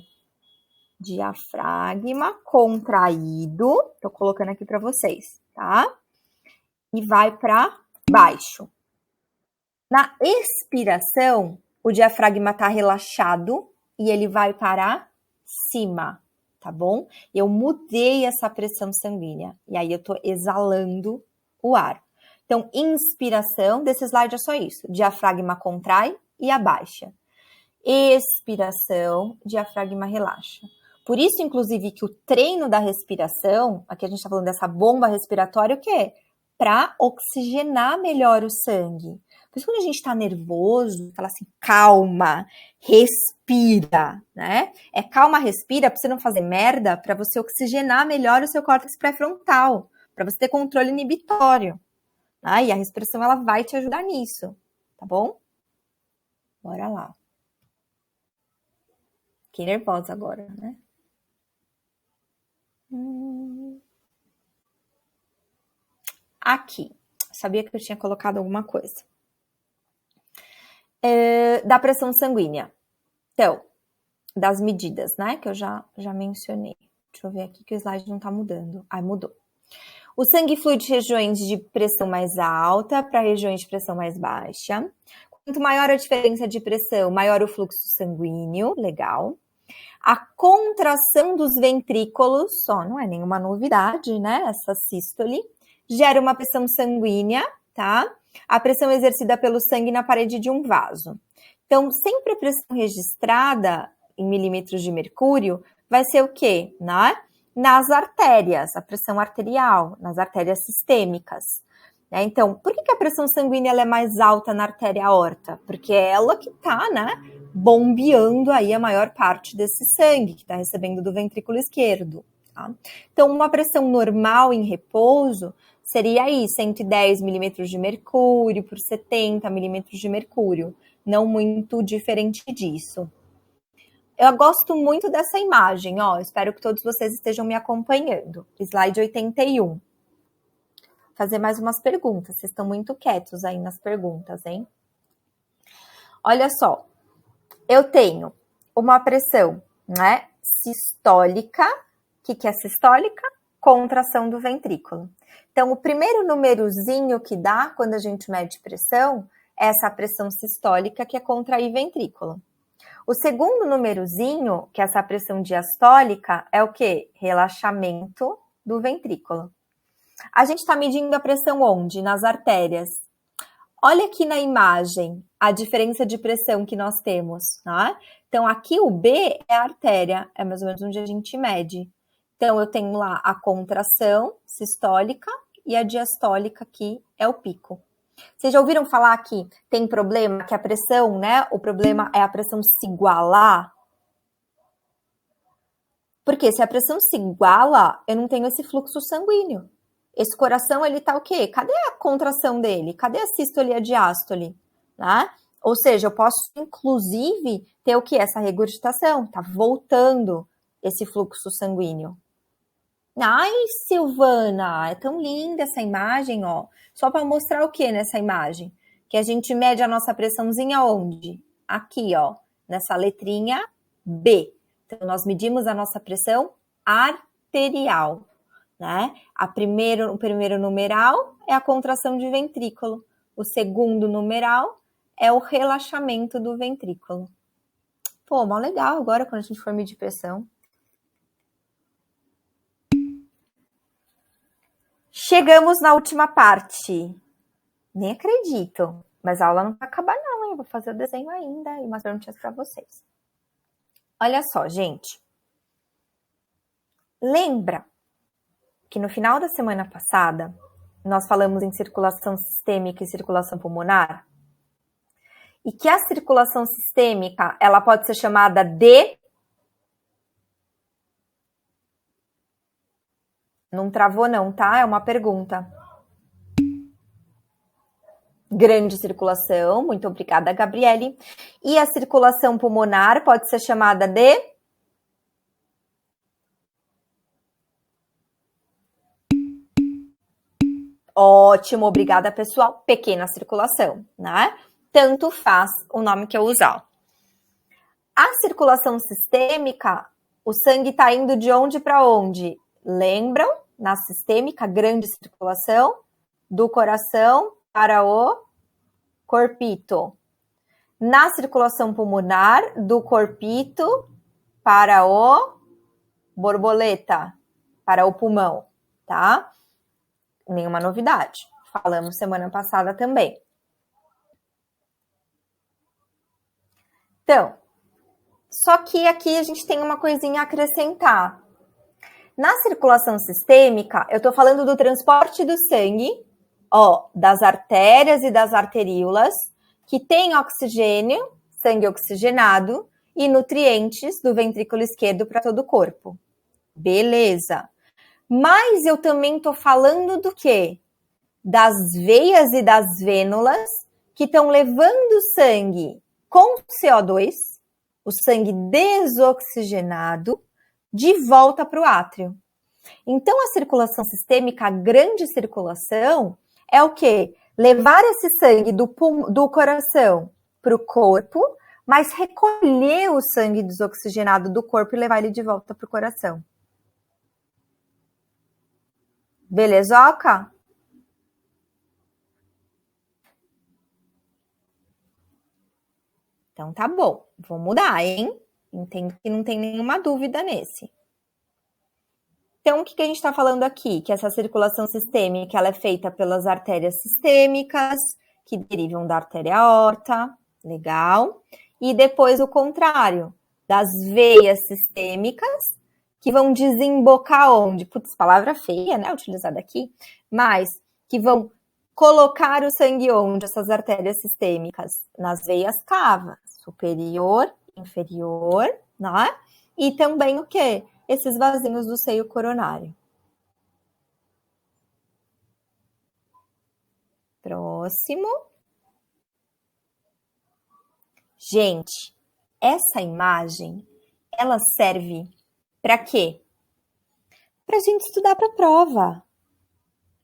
Diafragma contraído. Tô colocando aqui para vocês, tá? E vai para baixo. Na expiração, o diafragma tá relaxado e ele vai para cima, tá bom? Eu mudei essa pressão sanguínea e aí eu tô exalando o ar. Então, inspiração, desse slide é só isso. Diafragma contrai e abaixa. Expiração, diafragma relaxa. Por isso, inclusive, que o treino da respiração, aqui a gente tá falando dessa bomba respiratória, o quê? Para oxigenar melhor o sangue. Por isso, quando a gente tá nervoso, fala assim, calma, respira, né? É calma, respira para você não fazer merda, para você oxigenar melhor o seu córtex pré-frontal, para você ter controle inibitório. Tá? E a respiração, ela vai te ajudar nisso, tá bom? Bora lá. Fiquei nervosa agora, né? Aqui. Sabia que eu tinha colocado alguma coisa. Da pressão sanguínea. Então, das medidas, né? Que eu já mencionei. Deixa eu ver aqui que o slide não tá mudando. Ai, mudou. O sangue flui de regiões de pressão mais alta para regiões de pressão mais baixa. Quanto maior a diferença de pressão, maior o fluxo sanguíneo. Legal. A contração dos ventrículos, só não é nenhuma novidade, né? Essa sístole, gera uma pressão sanguínea, tá? A pressão exercida pelo sangue na parede de um vaso. Então, sempre a pressão registrada em milímetros de mercúrio vai ser o quê? Né? Nas artérias, a pressão arterial, nas artérias sistêmicas. Né? Então, por que a pressão sanguínea ela é mais alta na artéria aorta? Porque é ela que está, né, bombeando aí a maior parte desse sangue que está recebendo do ventrículo esquerdo. Tá? Então, uma pressão normal em repouso seria aí 110 milímetros de mercúrio por 70 milímetros de mercúrio. Não muito diferente disso. Eu gosto muito dessa imagem, ó. Espero que todos vocês estejam me acompanhando. Slide 81. Vou fazer mais umas perguntas. Vocês estão muito quietos aí nas perguntas, hein? Olha só. Eu tenho uma pressão, né, sistólica. O que é sistólica? Contração do ventrículo. Então, o primeiro númerozinho que dá quando a gente mede pressão é essa pressão sistólica, que é contrair ventrículo. O segundo númerozinho, que é essa pressão diastólica, é o quê? Relaxamento do ventrículo. A gente está medindo a pressão onde? Nas artérias. Olha aqui na imagem a diferença de pressão que nós temos, tá? Então, aqui o B é a artéria, é mais ou menos onde a gente mede. Então, eu tenho lá a contração sistólica e a diastólica aqui é o pico. Vocês já ouviram falar que tem problema, que a pressão, né? O problema é a pressão se igualar? Porque se a pressão se iguala, eu não tenho esse fluxo sanguíneo. Esse coração, ele tá o quê? Cadê a contração dele? Cadê a sístole e a diástole? Né? Ou seja, eu posso, inclusive, ter o quê? Essa regurgitação. Tá voltando esse fluxo sanguíneo. Ai, Silvana, é tão linda essa imagem, ó. Só para mostrar o que nessa imagem? Que a gente mede a nossa pressãozinha onde? Aqui, ó, nessa letrinha B. Então, nós medimos a nossa pressão arterial, né? O primeiro numeral é a contração de ventrículo. O segundo numeral é o relaxamento do ventrículo. Pô, mó legal agora quando a gente for medir pressão. Chegamos na última parte. Nem acredito. Mas a aula não vai acabar não, hein? Eu vou fazer o desenho ainda e umas perguntinhas para vocês. Olha só, gente. Lembra que no final da semana passada nós falamos em circulação sistêmica e circulação pulmonar? E que a circulação sistêmica, ela pode ser chamada de... Não travou não, tá? É uma pergunta. Grande circulação, muito obrigada, Gabriele. E a circulação pulmonar pode ser chamada de... Ótimo, obrigada, pessoal. Pequena circulação, né? Tanto faz o nome que eu usar. A circulação sistêmica, o sangue está indo de onde para onde? Lembram? Na sistêmica, grande circulação, do coração para o corpito. Na circulação pulmonar, do corpito para o borboleta, para o pulmão, tá? Nenhuma novidade. Falamos semana passada também. Então, só que aqui a gente tem uma coisinha a acrescentar. Na circulação sistêmica, eu estou falando do transporte do sangue, ó, das artérias e das arteríolas, que tem oxigênio, sangue oxigenado, e nutrientes do ventrículo esquerdo para todo o corpo. Beleza. Mas eu também estou falando do quê? Das veias e das vênulas que estão levando sangue com CO2, o sangue desoxigenado, de volta para o átrio. Então, a circulação sistêmica, a grande circulação, é o quê? Levar esse sangue do coração para o corpo, mas recolher o sangue desoxigenado do corpo e levar ele de volta para o coração. Belezoca? Então tá bom, vou mudar, hein? Entendo que não tem nenhuma dúvida nesse. Então, o que a gente está falando aqui? Que essa circulação sistêmica ela é feita pelas artérias sistêmicas, que derivam da artéria aorta, legal. E depois o contrário, das veias sistêmicas, que vão desembocar onde? Putz, palavra feia, né? Utilizada aqui. Mas que vão colocar o sangue onde? Essas artérias sistêmicas? Nas veias cavas, superior, inferior, né? E também o quê? Esses vasinhos do seio coronário. Próximo. Gente, essa imagem, ela serve para quê? Para a gente estudar para a prova.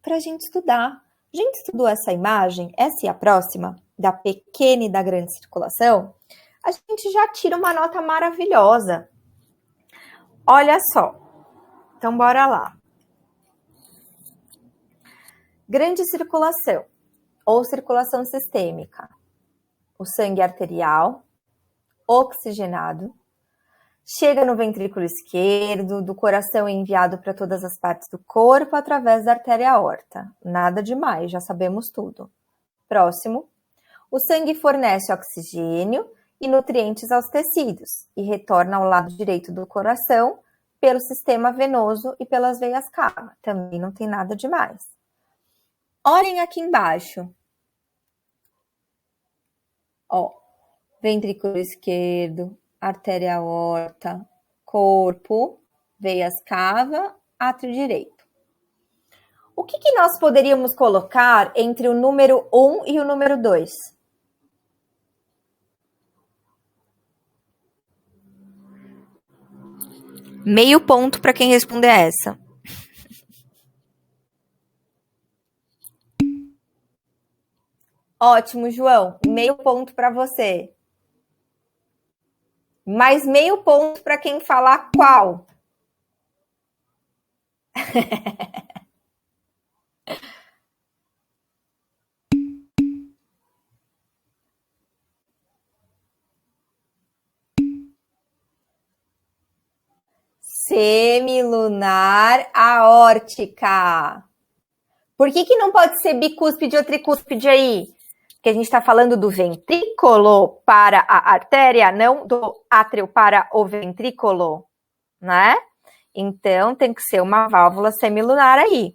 Para a gente estudar. A gente estudou essa imagem, essa e a próxima, da pequena e da grande circulação, a gente já tira uma nota maravilhosa. Olha só. Então, bora lá. Grande circulação, ou circulação sistêmica. O sangue arterial, oxigenado, chega no ventrículo esquerdo, do coração é enviado para todas as partes do corpo através da artéria aorta. Nada demais, já sabemos tudo. Próximo. O sangue fornece oxigênio e nutrientes aos tecidos e retorna ao lado direito do coração pelo sistema venoso e pelas veias cava. Também não tem nada demais. Olhem aqui embaixo. Ó, ventrículo esquerdo, artéria aorta, corpo, veias cava, átrio direito. O que nós poderíamos colocar entre o número 1 e o número 2? Meio ponto para quem responder essa. Ótimo, João. Meio ponto para você. Mais meio ponto para quem falar qual. Semilunar aórtica. Por que não pode ser bicúspide ou tricúspide aí? Porque a gente está falando do ventrículo para a artéria, não do átrio para o ventrículo, né? Então, tem que ser uma válvula semilunar aí.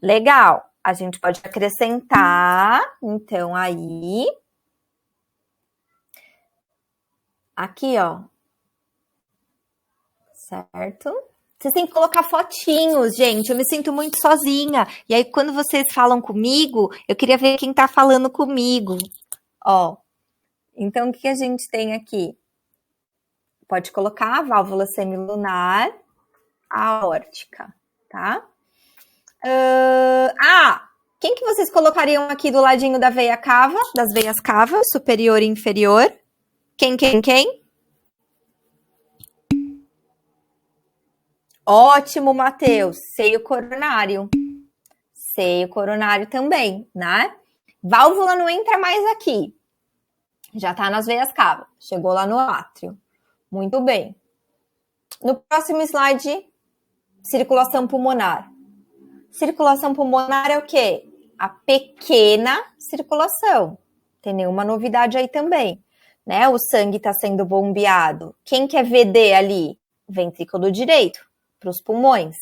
Legal. A gente pode acrescentar, então, aí. Aqui, ó. Certo? Vocês têm que colocar fotinhos, gente. Eu me sinto muito sozinha. E aí, quando vocês falam comigo, eu queria ver quem tá falando comigo. Ó. Então, o que a gente tem aqui? Pode colocar a válvula semilunar aórtica, tá? Quem que vocês colocariam aqui do ladinho da veia cava? Das veias cava, superior e inferior? Quem? Ótimo, Matheus. Seio coronário. Seio coronário também, né? Válvula não entra mais aqui. Já tá nas veias cava. Chegou lá no átrio. Muito bem. No próximo slide, circulação pulmonar. Circulação pulmonar é o quê? A pequena circulação. Tem nenhuma novidade aí também, né? O sangue está sendo bombeado. Quem quer VD ali? Ventrículo direito, para os pulmões.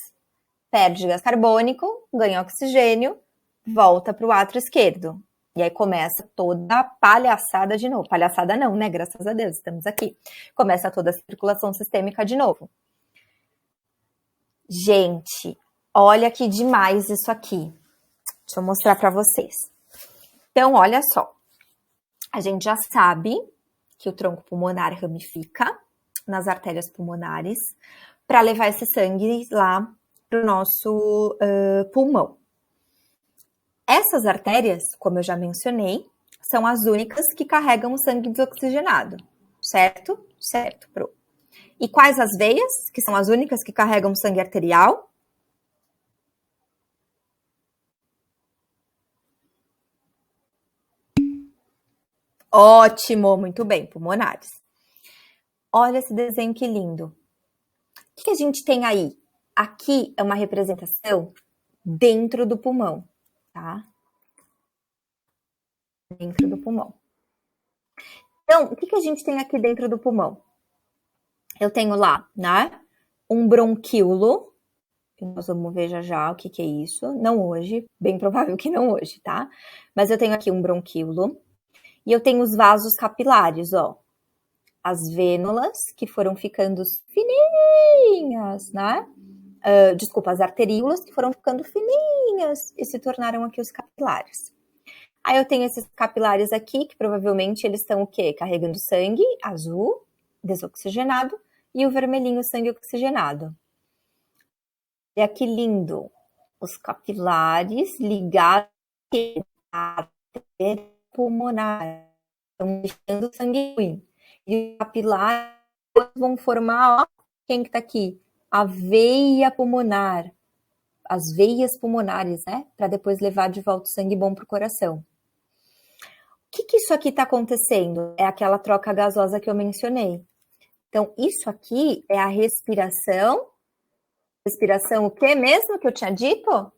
Perde gás carbônico, ganha oxigênio, volta para o átrio esquerdo. E aí começa toda a palhaçada de novo. Palhaçada não, né? Graças a Deus, estamos aqui. Começa toda a circulação sistêmica de novo. Gente, olha que demais isso aqui. Deixa eu mostrar para vocês. Então, olha só. A gente já sabe que o tronco pulmonar ramifica nas artérias pulmonares para levar esse sangue lá para o nosso pulmão. Essas artérias, como eu já mencionei, são as únicas que carregam o sangue desoxigenado, certo? Certo, Pro. E quais as veias, que são as únicas que carregam o sangue arterial? Ótimo, muito bem, pulmonares. Olha esse desenho que lindo. O que a gente tem aí? Aqui é uma representação dentro do pulmão, tá? Dentro do pulmão. Então, o que a gente tem aqui dentro do pulmão? Eu tenho lá, né, um bronquíolo. Nós vamos ver já o que é isso. Não hoje, bem provável que não hoje, tá? Mas eu tenho aqui um bronquíolo. E eu tenho os vasos capilares, ó. As vênulas, que foram ficando fininhas, né? Desculpa, as arteríolas, que foram ficando fininhas e se tornaram aqui os capilares. Aí eu tenho esses capilares aqui, que provavelmente eles estão o quê? Carregando sangue azul, desoxigenado, e o vermelhinho, sangue oxigenado. Olha que lindo! Os capilares ligados à artéria pulmonar, estão deixando sangue ruim. E os capilares vão formar, ó, quem que tá aqui? A veia pulmonar, as veias pulmonares, né? Para depois levar de volta o sangue bom para o coração. O que isso aqui está acontecendo? É aquela troca gasosa que eu mencionei. Então, isso aqui é a respiração. Respiração o quê mesmo que eu tinha dito?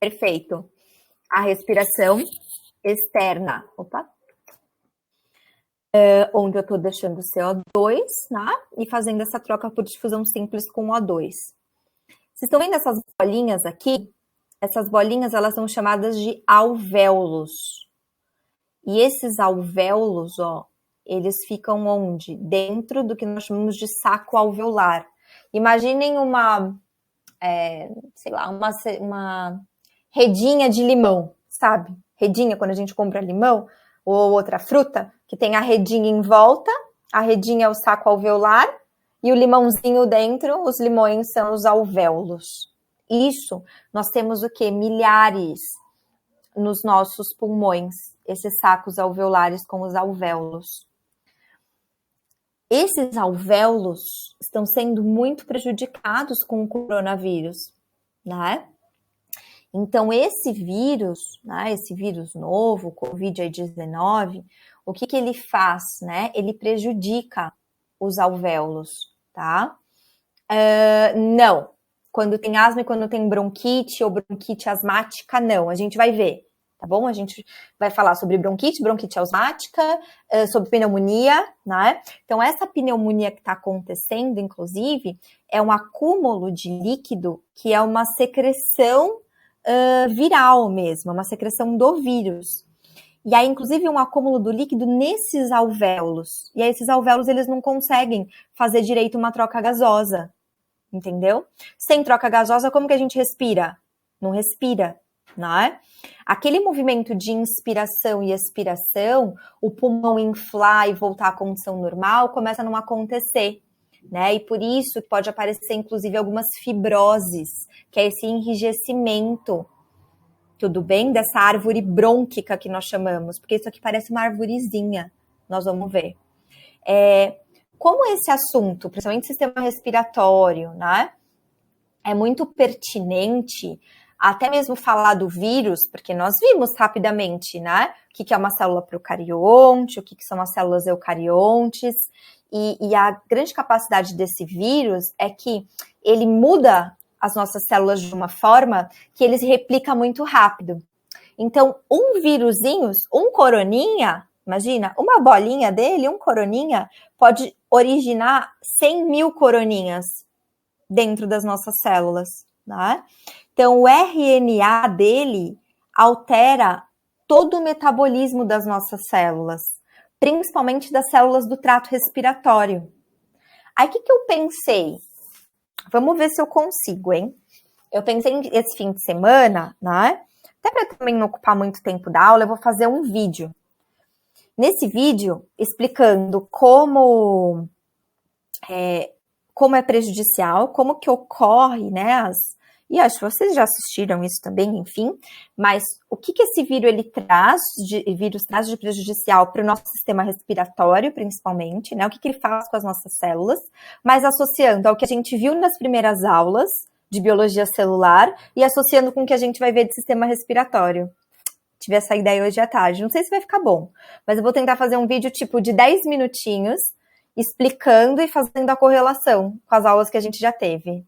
Perfeito. A respiração externa. Opa. Onde eu estou deixando o CO2, né? E fazendo essa troca por difusão simples com o O2. Vocês estão vendo essas bolinhas aqui? Essas bolinhas, elas são chamadas de alvéolos. E esses alvéolos, ó, eles ficam onde? Dentro do que nós chamamos de saco alveolar. Imaginem uma, sei lá, uma redinha de limão, sabe? Redinha, quando a gente compra limão ou outra fruta, que tem a redinha em volta, a redinha é o saco alveolar e o limãozinho dentro, os limões são os alvéolos. Isso, nós temos o quê? Milhares nos nossos pulmões, esses sacos alveolares com os alvéolos. Esses alvéolos estão sendo muito prejudicados com o coronavírus, né? Então, esse vírus, né, esse vírus novo, o Covid-19, o que ele faz, né? Ele prejudica os alvéolos, tá? Não. Quando tem asma e quando tem bronquite ou bronquite asmática, não. A gente vai ver, tá bom? A gente vai falar sobre bronquite, bronquite asmática, sobre pneumonia, né? Então, essa pneumonia que está acontecendo, inclusive, é um acúmulo de líquido que é uma secreção viral mesmo, uma secreção do vírus. E aí, inclusive, um acúmulo do líquido nesses alvéolos. E aí, esses alvéolos, eles não conseguem fazer direito uma troca gasosa, entendeu? Sem troca gasosa, como que a gente respira? Não respira, não é? Aquele movimento de inspiração e expiração, o pulmão inflar e voltar à condição normal, começa a não acontecer, né? E por isso pode aparecer, inclusive, algumas fibroses, que é esse enrijecimento, tudo bem? Dessa árvore brônquica que nós chamamos, porque isso aqui parece uma arvorezinha, nós vamos ver. Como esse assunto, principalmente sistema respiratório, né, é muito pertinente, até mesmo falar do vírus, porque nós vimos rapidamente, né, o que é uma célula procarionte, o que são as células eucariontes, e a grande capacidade desse vírus é que ele muda as nossas células de uma forma que ele se replica muito rápido. Então, um vírusinho, um coroninha, imagina, uma bolinha dele, um coroninha, pode originar 100 mil coroninhas dentro das nossas células, né? Então, o RNA dele altera todo o metabolismo das nossas células, principalmente das células do trato respiratório. Aí, o que eu pensei? Vamos ver se eu consigo, hein? Eu pensei esse fim de semana, né? Até para também não ocupar muito tempo da aula, eu vou fazer um vídeo. Nesse vídeo, explicando como é prejudicial, como que ocorre, né? E acho que vocês já assistiram isso também, enfim. Mas o que esse vírus ele traz de prejudicial para o nosso sistema respiratório, principalmente, né? O que ele faz com as nossas células, mas associando ao que a gente viu nas primeiras aulas de biologia celular e associando com o que a gente vai ver de sistema respiratório. Tive essa ideia hoje à tarde. Não sei se vai ficar bom, mas eu vou tentar fazer um vídeo tipo de 10 minutinhos explicando e fazendo a correlação com as aulas que a gente já teve.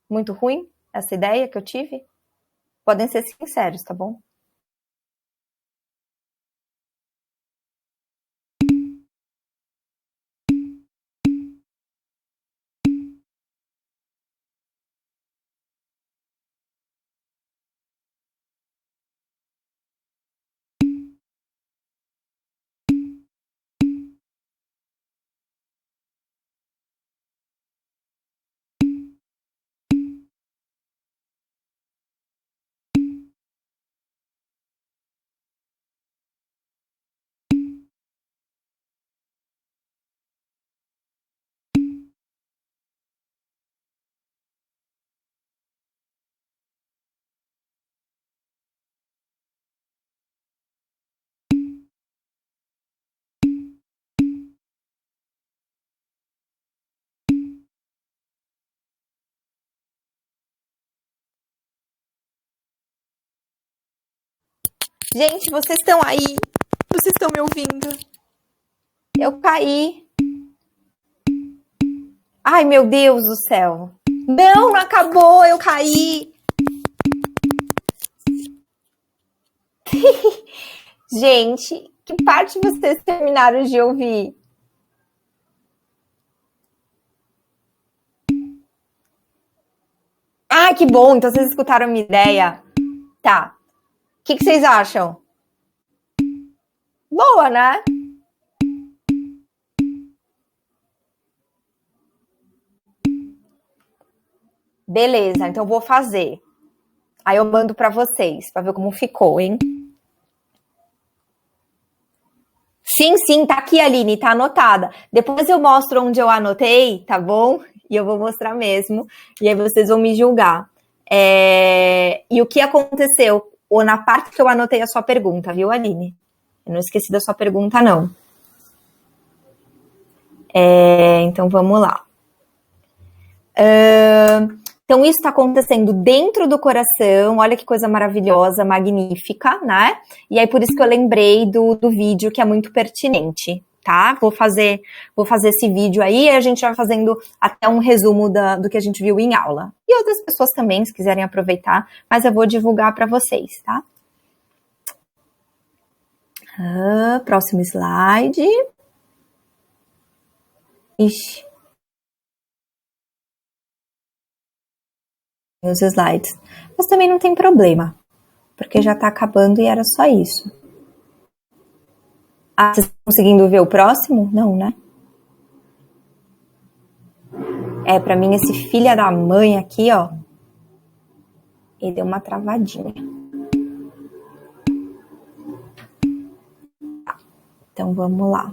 Muito ruim essa ideia que eu tive? Podem ser sinceros, tá bom? Gente, vocês estão aí? Vocês estão me ouvindo? Eu caí. Ai, meu Deus do céu. Não acabou, eu caí. Gente, que parte vocês terminaram de ouvir? Ah, que bom, então vocês escutaram a minha ideia. Tá. O que vocês acham? Boa, né? Beleza, então vou fazer. Aí eu mando para vocês, para ver como ficou, hein? Sim, tá aqui, Aline, tá anotada. Depois eu mostro onde eu anotei, tá bom? E eu vou mostrar mesmo. E aí vocês vão me julgar. E o que aconteceu? Ou na parte que eu anotei a sua pergunta, viu, Aline? Eu não esqueci da sua pergunta, não. Então vamos lá. Então, isso está acontecendo dentro do coração, olha que coisa maravilhosa, magnífica, né? E aí, por isso que eu lembrei do vídeo, que é muito pertinente, tá? Vou fazer esse vídeo aí, e a gente vai fazendo até um resumo do que a gente viu em aula. E outras pessoas também, se quiserem aproveitar, mas eu vou divulgar para vocês, tá? Próximo slide. Ixi. Os slides. Mas também não tem problema, porque já tá acabando e era só isso. Ah, vocês estão conseguindo ver o próximo? Não, né? Pra mim, esse filho da mãe aqui, ó, ele deu uma travadinha. Então, vamos lá.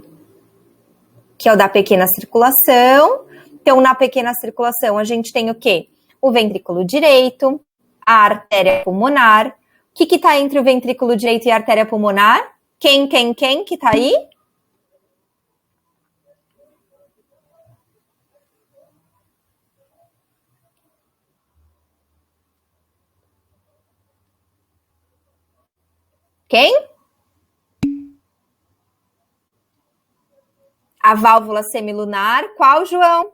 Que é o da pequena circulação. Então, na pequena circulação, a gente tem o quê? O ventrículo direito, a artéria pulmonar. O que está entre o ventrículo direito e a artéria pulmonar? Quem que tá aí? Quem? A válvula semilunar. Qual, João?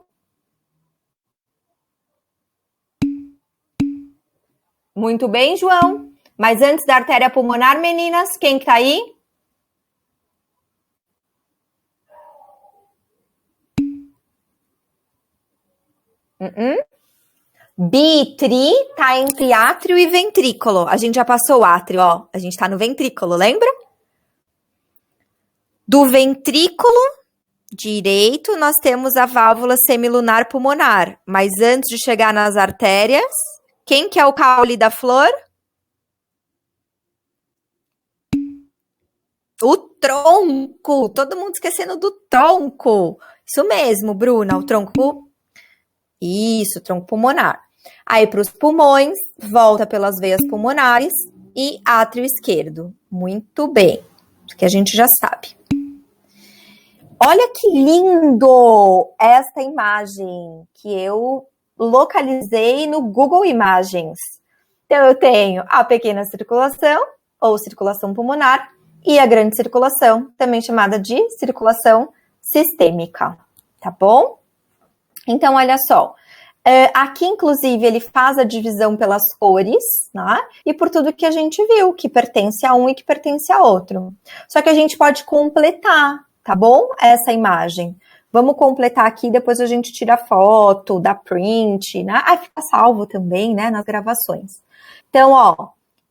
Muito bem, João. Mas antes da artéria pulmonar, meninas, quem que tá aí? Bitri tá entre átrio e ventrículo. A gente já passou o átrio, ó. A gente tá no ventrículo, lembra? Do ventrículo direito, nós temos a válvula semilunar pulmonar. Mas antes de chegar nas artérias, quem que é o caule da flor? O tronco. Todo mundo esquecendo do tronco. Isso mesmo, Bruna, o tronco. Isso, tronco pulmonar. Aí para os pulmões, volta pelas veias pulmonares e átrio esquerdo. Muito bem, porque a gente já sabe. Olha que lindo esta imagem que eu localizei no Google Imagens. Então, eu tenho a pequena circulação, ou circulação pulmonar, e a grande circulação, também chamada de circulação sistêmica, tá bom? Então, olha só. Aqui, inclusive, ele faz a divisão pelas cores, né? E por tudo que a gente viu, que pertence a um e que pertence a outro. Só que a gente pode completar, tá bom? Essa imagem. Vamos completar aqui, depois a gente tira foto, dá print, né? Aí fica salvo também, né, nas gravações. Então, ó,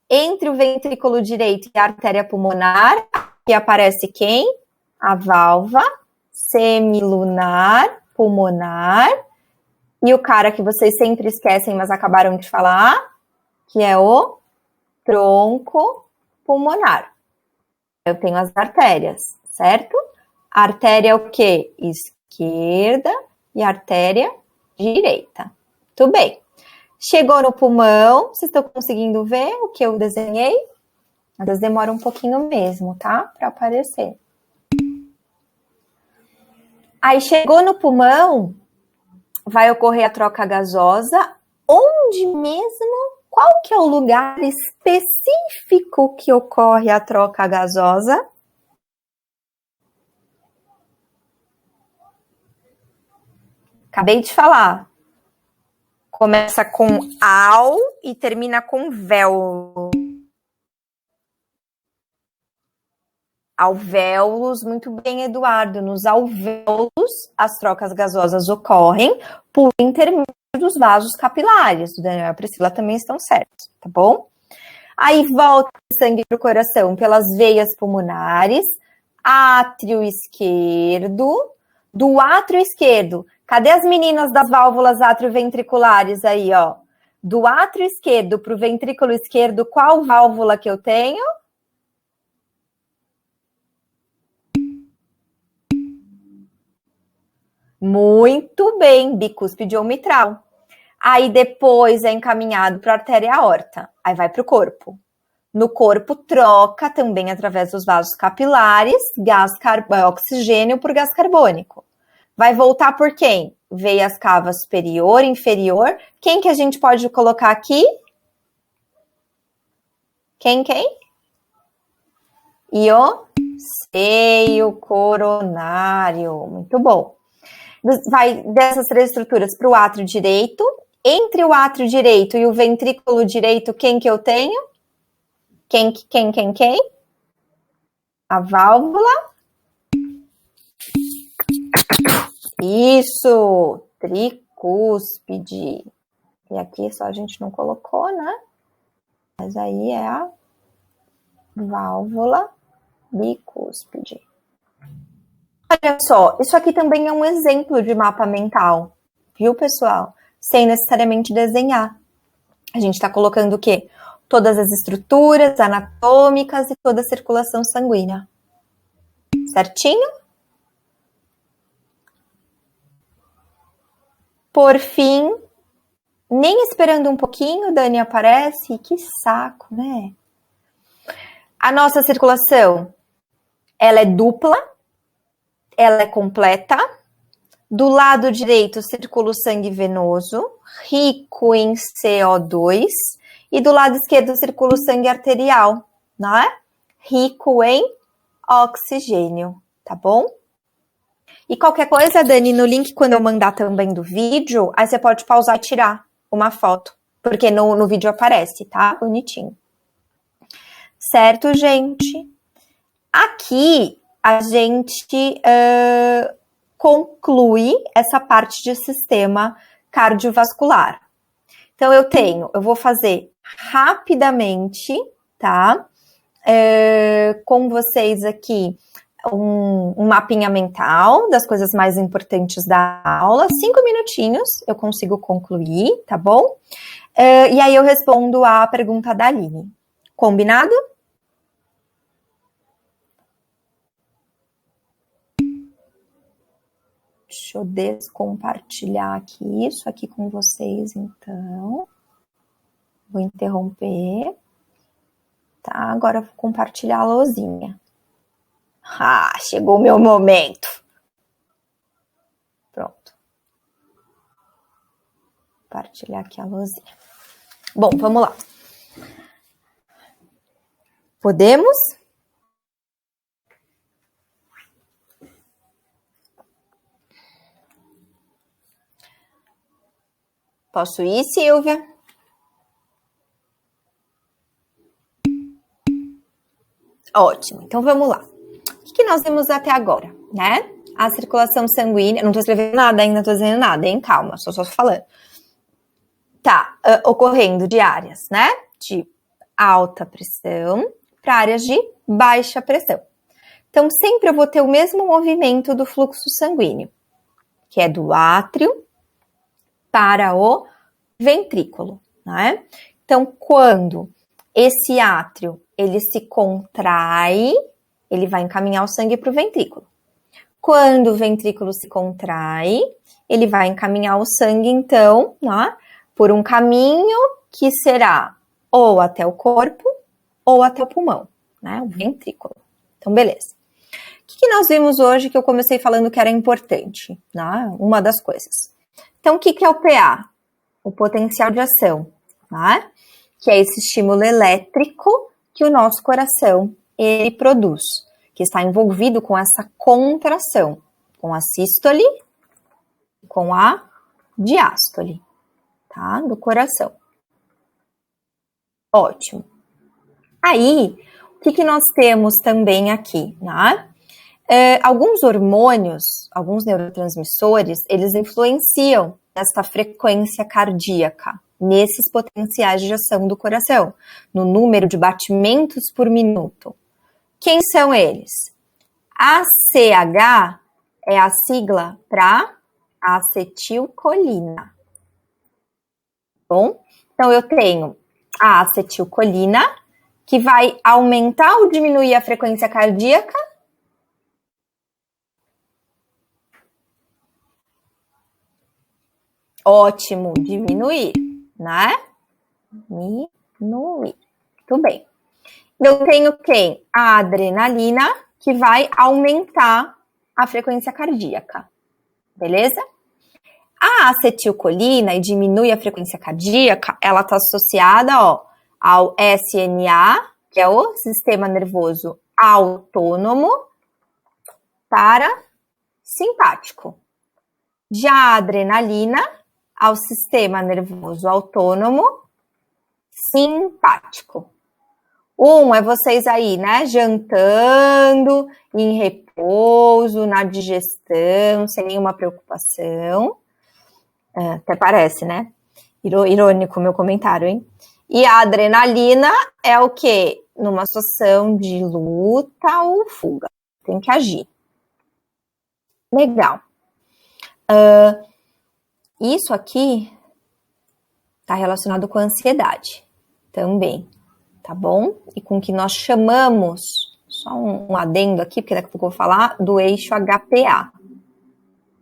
entre o ventrículo direito e a artéria pulmonar, aqui aparece quem? A válvula semilunar pulmonar. E o cara que vocês sempre esquecem, mas acabaram de falar, que é o tronco pulmonar. Eu tenho as artérias, certo? A artéria é o quê? Esquerda e a artéria direita. Tudo bem. Chegou no pulmão, vocês estão conseguindo ver o que eu desenhei? Às vezes demora um pouquinho mesmo, tá? Para aparecer. Aí chegou no pulmão, vai ocorrer a troca gasosa, onde mesmo? qual que é o lugar específico que ocorre a troca gasosa? Acabei de falar. Começa com al e termina com véolo. Alvéolos, muito bem, Eduardo. Nos alvéolos, as trocas gasosas ocorrem por intermédio dos vasos capilares. O Daniel e a Priscila também estão certos, tá bom? Aí volta o sangue para o coração pelas veias pulmonares, átrio esquerdo. Do átrio esquerdo, cadê as meninas das válvulas atrioventriculares aí, ó? Do átrio esquerdo para o ventrículo esquerdo, qual válvula que eu tenho? Muito bem, bicúspide ou mitral. Aí depois é encaminhado para a artéria aorta. Aí vai para o corpo. No corpo troca também através dos vasos capilares oxigênio por gás carbônico. Vai voltar por quem? Veias cava superior, inferior. Quem que a gente pode colocar aqui? Quem? E o seio coronário. Muito bom. Vai dessas três estruturas para o átrio direito. Entre o átrio direito e o ventrículo direito, quem que eu tenho? Quem? A válvula. Isso, tricúspide. E aqui só a gente não colocou, né? Mas aí é a válvula bicúspide. Olha só, isso aqui também é um exemplo de mapa mental, viu, pessoal? Sem necessariamente desenhar. A gente está colocando o quê? Todas as estruturas anatômicas e toda a circulação sanguínea. Certinho? Por fim, nem esperando um pouquinho, Dani aparece. Que saco, né? A nossa circulação, ela é dupla, ela é completa. Do lado direito circula o sangue venoso, rico em CO2, e do lado esquerdo circula o sangue arterial, não é? Rico em oxigênio, tá bom? E qualquer coisa, Dani, no link, quando eu mandar também do vídeo, aí você pode pausar e tirar uma foto, porque no vídeo aparece, tá? Bonitinho. Certo, gente? Aqui a gente conclui essa parte de sistema cardiovascular. Então, eu vou fazer rapidamente, tá? Com vocês aqui, um mapinha mental das coisas mais importantes da aula. 5 minutinhos eu consigo concluir, tá bom? E aí eu respondo a pergunta da Aline. Combinado? Deixa eu descompartilhar aqui isso aqui com vocês, então. Vou interromper. Tá, agora eu vou compartilhar a lousinha. Ah, chegou o meu momento. Pronto. Compartilhar aqui a lousinha. Bom, vamos lá. Podemos? Posso ir, Silvia? Ótimo, então vamos lá. O que nós vimos até agora, né? A circulação sanguínea, não tô escrevendo nada ainda, não tô dizendo nada, hein? Calma, só falando. Tá, ocorrendo de áreas, né? De alta pressão para áreas de baixa pressão. Então, sempre eu vou ter o mesmo movimento do fluxo sanguíneo, que é do átrio para o ventrículo, né? Então, quando esse átrio, ele se contrai, ele vai encaminhar o sangue para o ventrículo. Quando o ventrículo se contrai, ele vai encaminhar o sangue, então, né, por um caminho que será ou até o corpo ou até o pulmão, né, o ventrículo. Então, beleza. O que nós vimos hoje que eu comecei falando que era importante, né, uma das coisas. Então, o que é o PA? O potencial de ação, né? que é esse estímulo elétrico que o nosso coração ele produz, que está envolvido com essa contração, com a sístole, com a diástole, tá? Do coração. Ótimo. Aí, o que nós temos também aqui, né? Alguns hormônios, alguns neurotransmissores, eles influenciam esta frequência cardíaca, nesses potenciais de ação do coração, no número de batimentos por minuto. Quem são eles? ACH é a sigla para acetilcolina. Bom, então eu tenho a acetilcolina, que vai aumentar ou diminuir a frequência cardíaca? Ótimo, diminuir, né? Diminuir. Muito bem. Eu tenho quem? A adrenalina, que vai aumentar a frequência cardíaca. Beleza? A acetilcolina e diminui a frequência cardíaca, ela está associada, ó, ao SNA, que é o sistema nervoso autônomo parasimpático. Já a adrenalina ao sistema nervoso autônomo simpático. É vocês aí, né, jantando, em repouso, na digestão, sem nenhuma preocupação. Até parece, né? Irônico meu comentário, hein? E a adrenalina é o quê? Numa situação de luta ou fuga. Tem que agir. Legal. Isso aqui está relacionado com a ansiedade também, tá bom? E com o que nós chamamos, só um adendo aqui, porque daqui a pouco eu vou falar, do eixo HPA.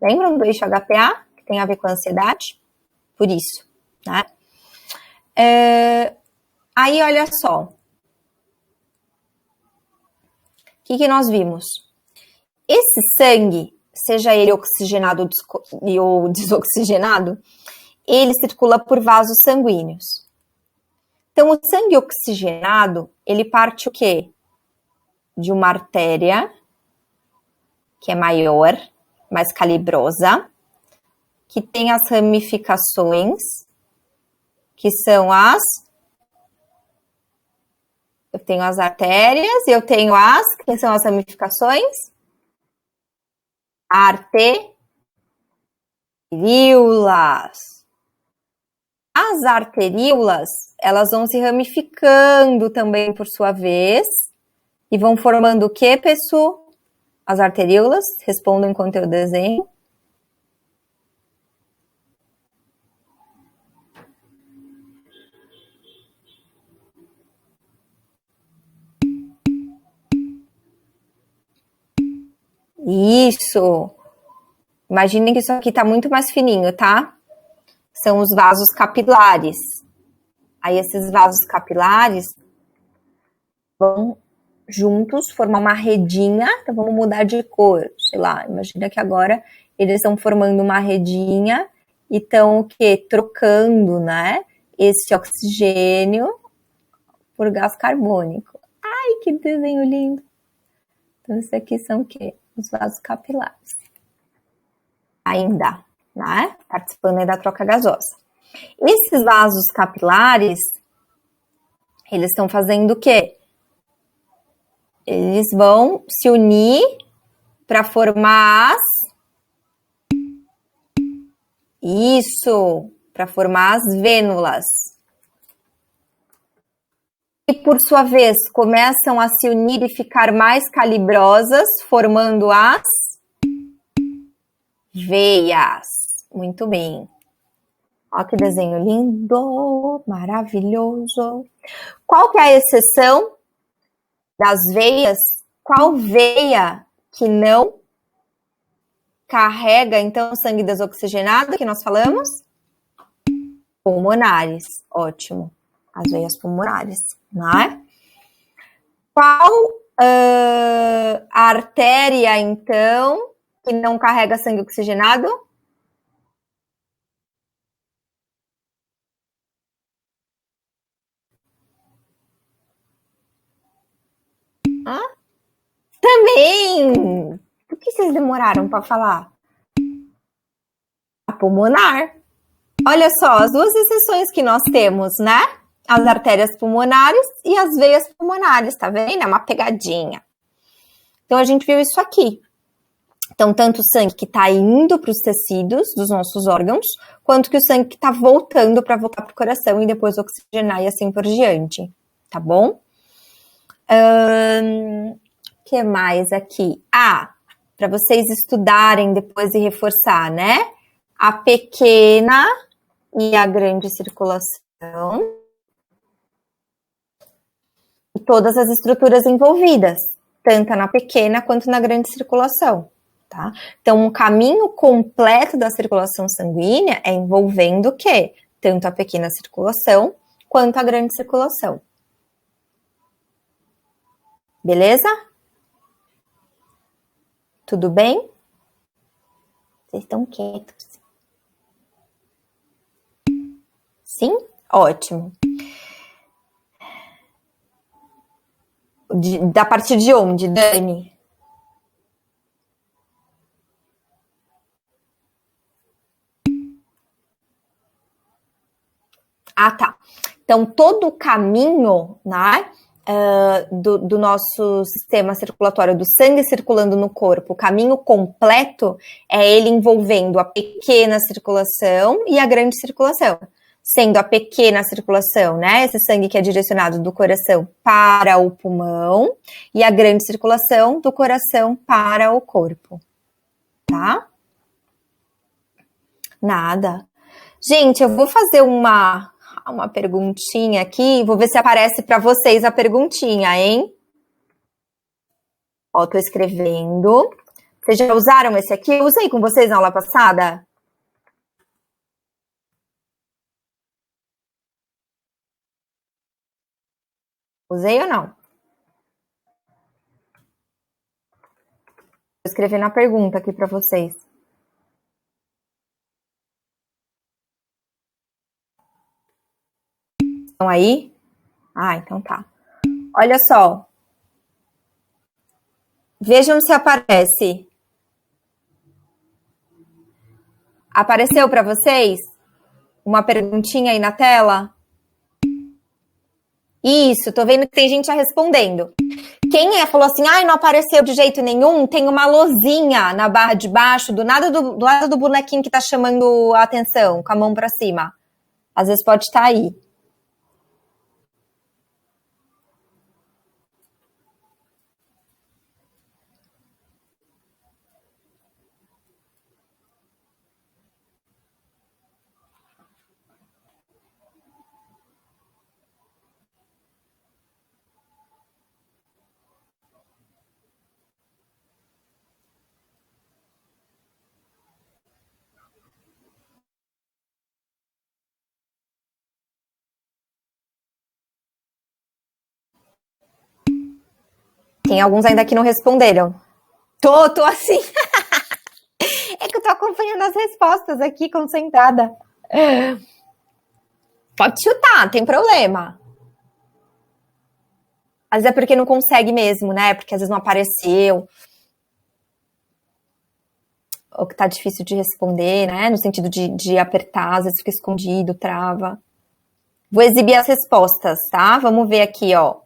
Lembram do eixo HPA? Que tem a ver com a ansiedade? Por isso, né? Aí, olha só. O que nós vimos? Esse sangue, seja ele oxigenado ou desoxigenado, ele circula por vasos sanguíneos. Então, o sangue oxigenado, ele parte o quê? De uma artéria, que é maior, mais calibrosa, que tem as ramificações, que são eu tenho as artérias e eu tenho que são as ramificações? Arteríolas. As arteríolas, elas vão se ramificando também por sua vez e vão formando o que, pessoal? As arteríolas, respondam enquanto eu desenho. Isso! Imaginem que isso aqui está muito mais fininho, tá? São os vasos capilares. Aí esses vasos capilares vão juntos formar uma redinha, então vamos mudar de cor, sei lá, imagina que agora eles estão formando uma redinha e estão o quê? Trocando, né? Esse oxigênio por gás carbônico. Ai, que desenho lindo! Então, isso aqui são o quê? Os vasos capilares. Ainda, né? Participando aí da troca gasosa. Esses vasos capilares, eles estão fazendo o quê? Eles vão se unir para formar para formar as vênulas. E, por sua vez, começam a se unir e ficar mais calibrosas, formando as veias. Muito bem. Olha que desenho lindo, maravilhoso. Qual que é a exceção das veias? Qual veia que não carrega, então, sangue desoxigenado, que nós falamos? Pulmonares. Ótimo. As veias pulmonares, não é? Qual artéria, então, que não carrega sangue oxigenado? Também! Por que vocês demoraram para falar? A pulmonar. Olha só, as duas exceções que nós temos, né? As artérias pulmonares e as veias pulmonares, tá vendo? É uma pegadinha. Então, a gente viu isso aqui. Então, tanto o sangue que está indo para os tecidos dos nossos órgãos, quanto que o sangue que está voltando para voltar para o coração e depois oxigenar e assim por diante, tá bom? Que mais aqui? Para vocês estudarem depois e reforçar, né? A pequena e a grande circulação e todas as estruturas envolvidas, tanto na pequena quanto na grande circulação, tá? Então, um caminho completo da circulação sanguínea é envolvendo o quê? Tanto a pequena circulação quanto a grande circulação. Beleza? Tudo bem? Vocês estão quietos. Sim? Ótimo. Da partir de onde, Dani? Tá. Então, todo o caminho, né, do nosso sistema circulatório, do sangue circulando no corpo, o caminho completo é ele envolvendo a pequena circulação e a grande circulação. Sendo a pequena circulação, né, esse sangue que é direcionado do coração para o pulmão, e a grande circulação do coração para o corpo. Tá? Nada. Gente, eu vou fazer uma perguntinha aqui, vou ver se aparece para vocês a perguntinha, hein? Ó, tô escrevendo. Vocês já usaram esse aqui? Eu usei com vocês na aula passada? Usei ou não? Vou escrever na pergunta aqui para vocês. Estão aí? Então tá. Olha só. Vejam se aparece. Apareceu para vocês? Uma perguntinha aí na tela? Isso, tô vendo que tem gente já respondendo. Quem falou assim, não apareceu de jeito nenhum, tem uma luzinha na barra de baixo, do lado do bonequinho que tá chamando a atenção, com a mão para cima. Às vezes pode estar aí. Tem alguns ainda que não responderam. Tô assim. É que eu tô acompanhando as respostas aqui, concentrada. Pode chutar, não tem problema. Às vezes é porque não consegue mesmo, né? Porque às vezes não apareceu. Ou que tá difícil de responder, né? No sentido de apertar, às vezes fica escondido, trava. Vou exibir as respostas, tá? Vamos ver aqui, ó.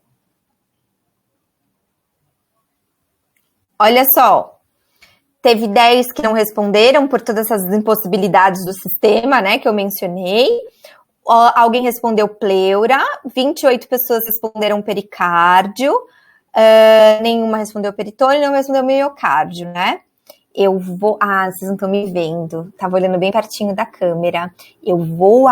Olha só. Teve 10 que não responderam por todas essas impossibilidades do sistema, né? Que eu mencionei. Alguém respondeu pleura. 28 pessoas responderam pericárdio. Nenhuma respondeu peritônio, não respondeu miocárdio, né? Eu vou... vocês não estão me vendo. Tava olhando bem pertinho da câmera. Eu vou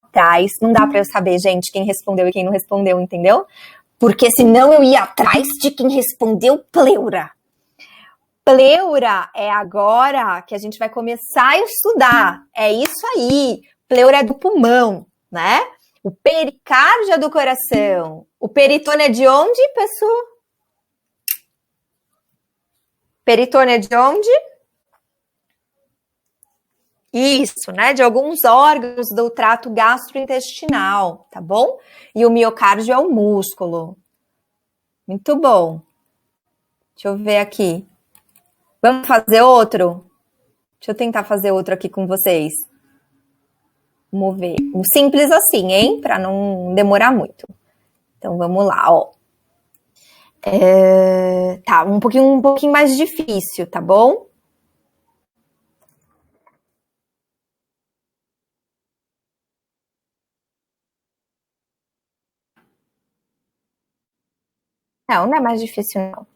atrás. Não dá para eu saber, gente, quem respondeu e quem não respondeu, entendeu? Porque senão eu ia atrás de quem respondeu pleura. Pleura é agora que a gente vai começar a estudar. É isso aí. Pleura é do pulmão, né? O pericárdio é do coração. O peritônio é de onde, pessoal? Peritônio é de onde? Isso, né? De alguns órgãos do trato gastrointestinal, tá bom? E o miocárdio é o músculo. Muito bom. Deixa eu ver aqui. Vamos fazer outro? Deixa eu tentar fazer outro aqui com vocês. Vamos ver. Um simples assim, hein? Para não demorar muito. Então vamos lá, ó. Tá, um pouquinho mais difícil, tá bom? Não é mais difícil, não.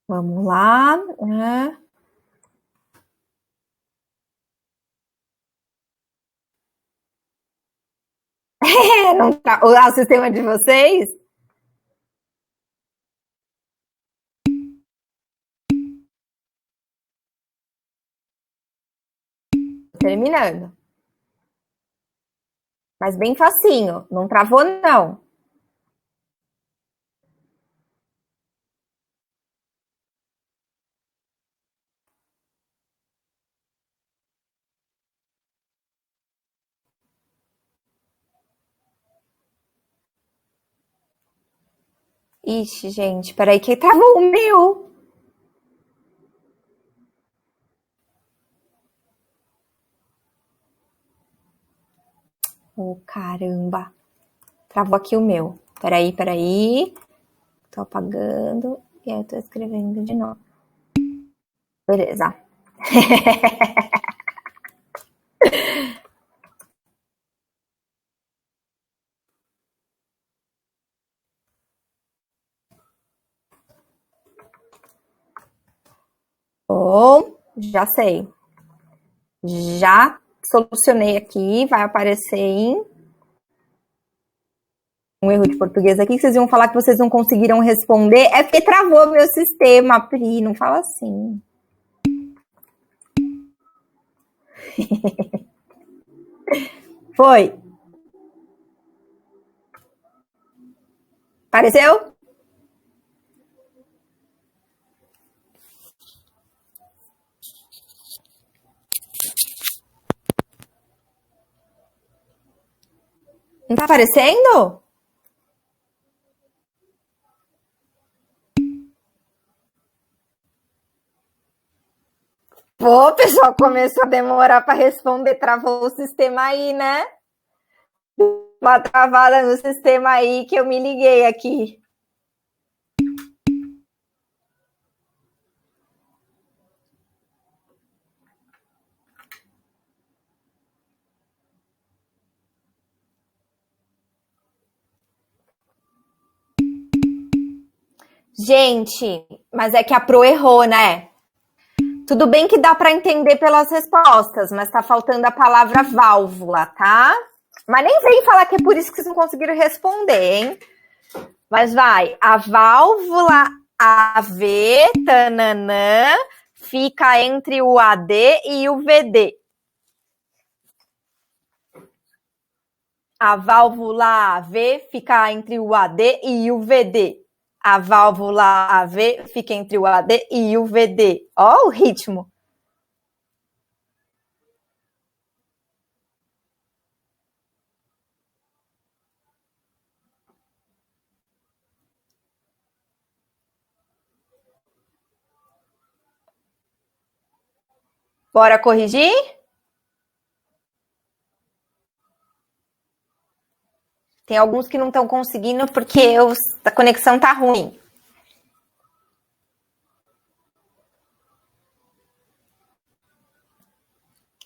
Vamos lá. Não tá... O sistema de vocês? Terminando. Mas bem facinho. Não travou, não. Ixi, gente, peraí que travou o meu. Oh, caramba. Travou aqui o meu. Peraí. Tô apagando. E aí eu tô escrevendo de novo. Beleza. Bom, já sei. Já solucionei aqui. Vai aparecer em um erro de português aqui, que vocês iam falar que vocês não conseguiram responder. É porque travou meu sistema, Pri. Não fala assim. Foi. Apareceu? Não tá aparecendo? Pô, o pessoal começou a demorar para responder, travou o sistema aí, né? Uma travada no sistema aí que eu me liguei aqui. Gente, mas é que a Pro errou, né? Tudo bem que dá para entender pelas respostas, mas tá faltando a palavra válvula, tá? Mas nem vem falar que é por isso que vocês não conseguiram responder, hein? Mas vai, a válvula AV, tananã, fica entre o AD e o VD. A válvula AV fica entre o AD e o VD. A válvula AV fica entre o AD e o VD. Ó o ritmo. Bora corrigir? Tem alguns que não estão conseguindo porque a conexão tá ruim.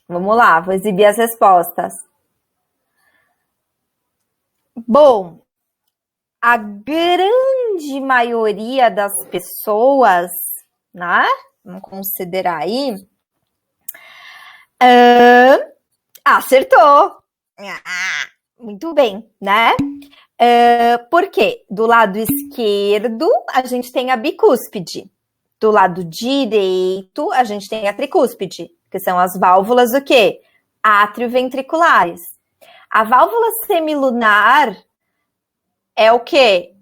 Vamos lá, vou exibir as respostas. Bom, a grande maioria das pessoas, né? Vamos considerar aí. Acertou! Muito bem, né? Por quê? Do lado esquerdo, a gente tem a bicúspide. Do lado direito, a gente tem a tricúspide, que são as válvulas do quê? Átrio-ventriculares. A válvula semilunar é o quê?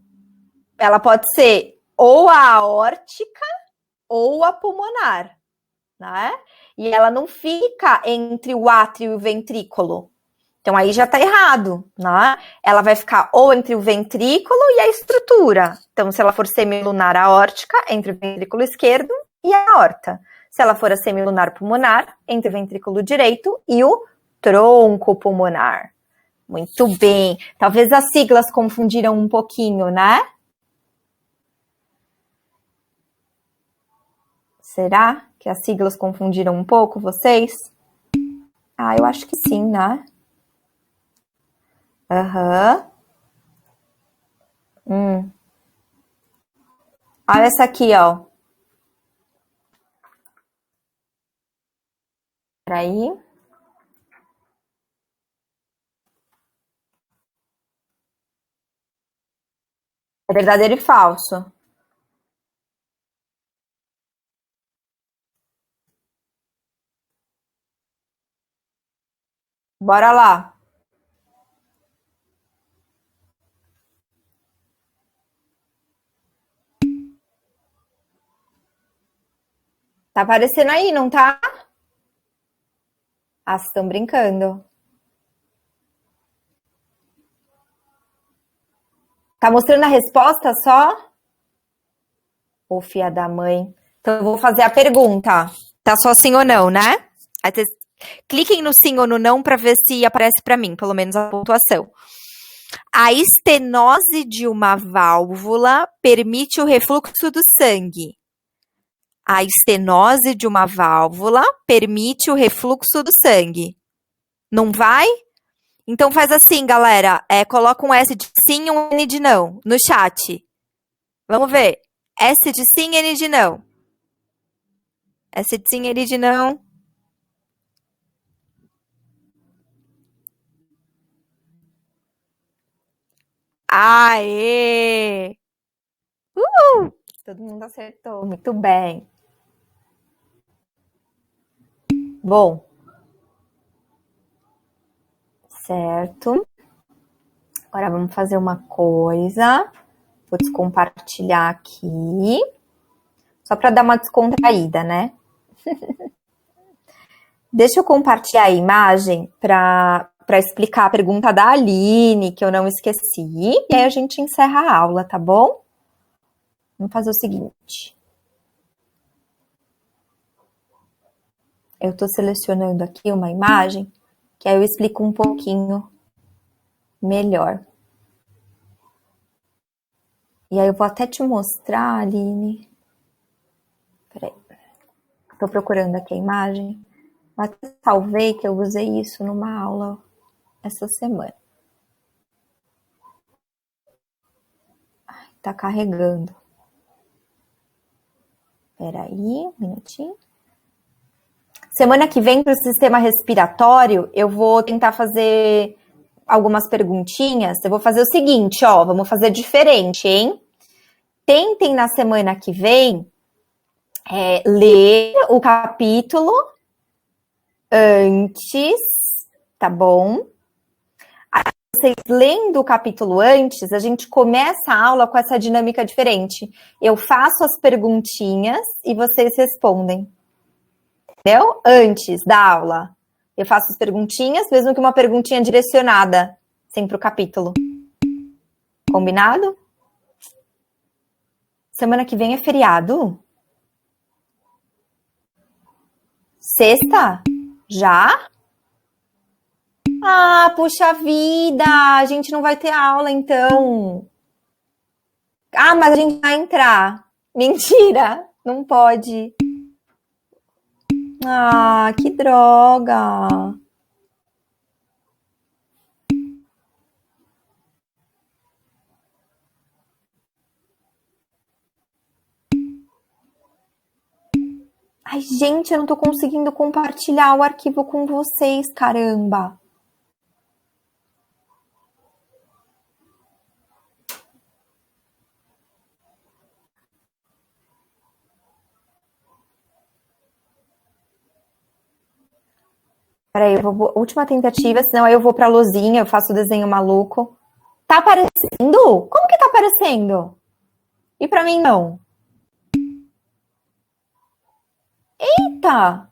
Ela pode ser ou a aórtica ou a pulmonar, né? E ela não fica entre o átrio e o ventrículo. Então aí já tá errado, né? Ela vai ficar ou entre o ventrículo e a estrutura. Então, se ela for semilunar aórtica, entre o ventrículo esquerdo e a aorta. Se ela for a semilunar pulmonar, entre o ventrículo direito e o tronco pulmonar. Muito bem. Talvez as siglas confundiram um pouquinho, né? Será que as siglas confundiram um pouco vocês? Ah, eu acho que sim, né? Aham. Olha essa aqui, ó. Peraí. É verdadeiro e falso. Bora lá. Tá aparecendo aí, não tá? Ah, vocês estão brincando. Tá mostrando a resposta só? Ô, filha da mãe. Então eu vou fazer a pergunta. Tá só sim ou não, né? Aí vocês cliquem no sim ou no não para ver se aparece para mim, pelo menos a pontuação. A estenose de uma válvula permite o refluxo do sangue. A estenose de uma válvula permite o refluxo do sangue. Não vai? Então faz assim, galera. Coloca um S de sim e um N de não no chat. Vamos ver. S de sim, N de não. S de sim, N de não. Aê! Todo mundo acertou. Muito bem. Bom, certo. Agora vamos fazer uma coisa. Vou descompartilhar aqui. Só para dar uma descontraída, né? Deixa eu compartilhar a imagem para explicar a pergunta da Aline, que eu não esqueci. E aí a gente encerra a aula, tá bom? Vamos fazer o seguinte. Eu estou selecionando aqui uma imagem, que aí eu explico um pouquinho melhor. E aí eu vou até te mostrar, Aline. Peraí. Estou procurando aqui a imagem. Até salvei que eu usei isso numa aula essa semana. Ai, tá carregando. Peraí, um minutinho. Semana que vem, para o sistema respiratório, eu vou tentar fazer algumas perguntinhas. Eu vou fazer o seguinte, ó, vamos fazer diferente, hein? Tentem na semana que vem ler o capítulo antes, tá bom? Vocês lendo o capítulo antes, a gente começa a aula com essa dinâmica diferente. Eu faço as perguntinhas e vocês respondem. Entendeu? Antes da aula. Eu faço as perguntinhas, mesmo que uma perguntinha direcionada, sempre o capítulo. Combinado? Semana que vem é feriado? Sexta? Já? Ah, puxa vida! A gente não vai ter aula então. Ah, mas a gente vai entrar. Mentira! Não pode. Ah, que droga! Ai, gente, eu não tô conseguindo compartilhar o arquivo com vocês, caramba! Peraí, última tentativa, senão aí eu vou pra luzinha, eu faço o desenho maluco. Tá aparecendo? Como que tá aparecendo? E pra mim não. Eita!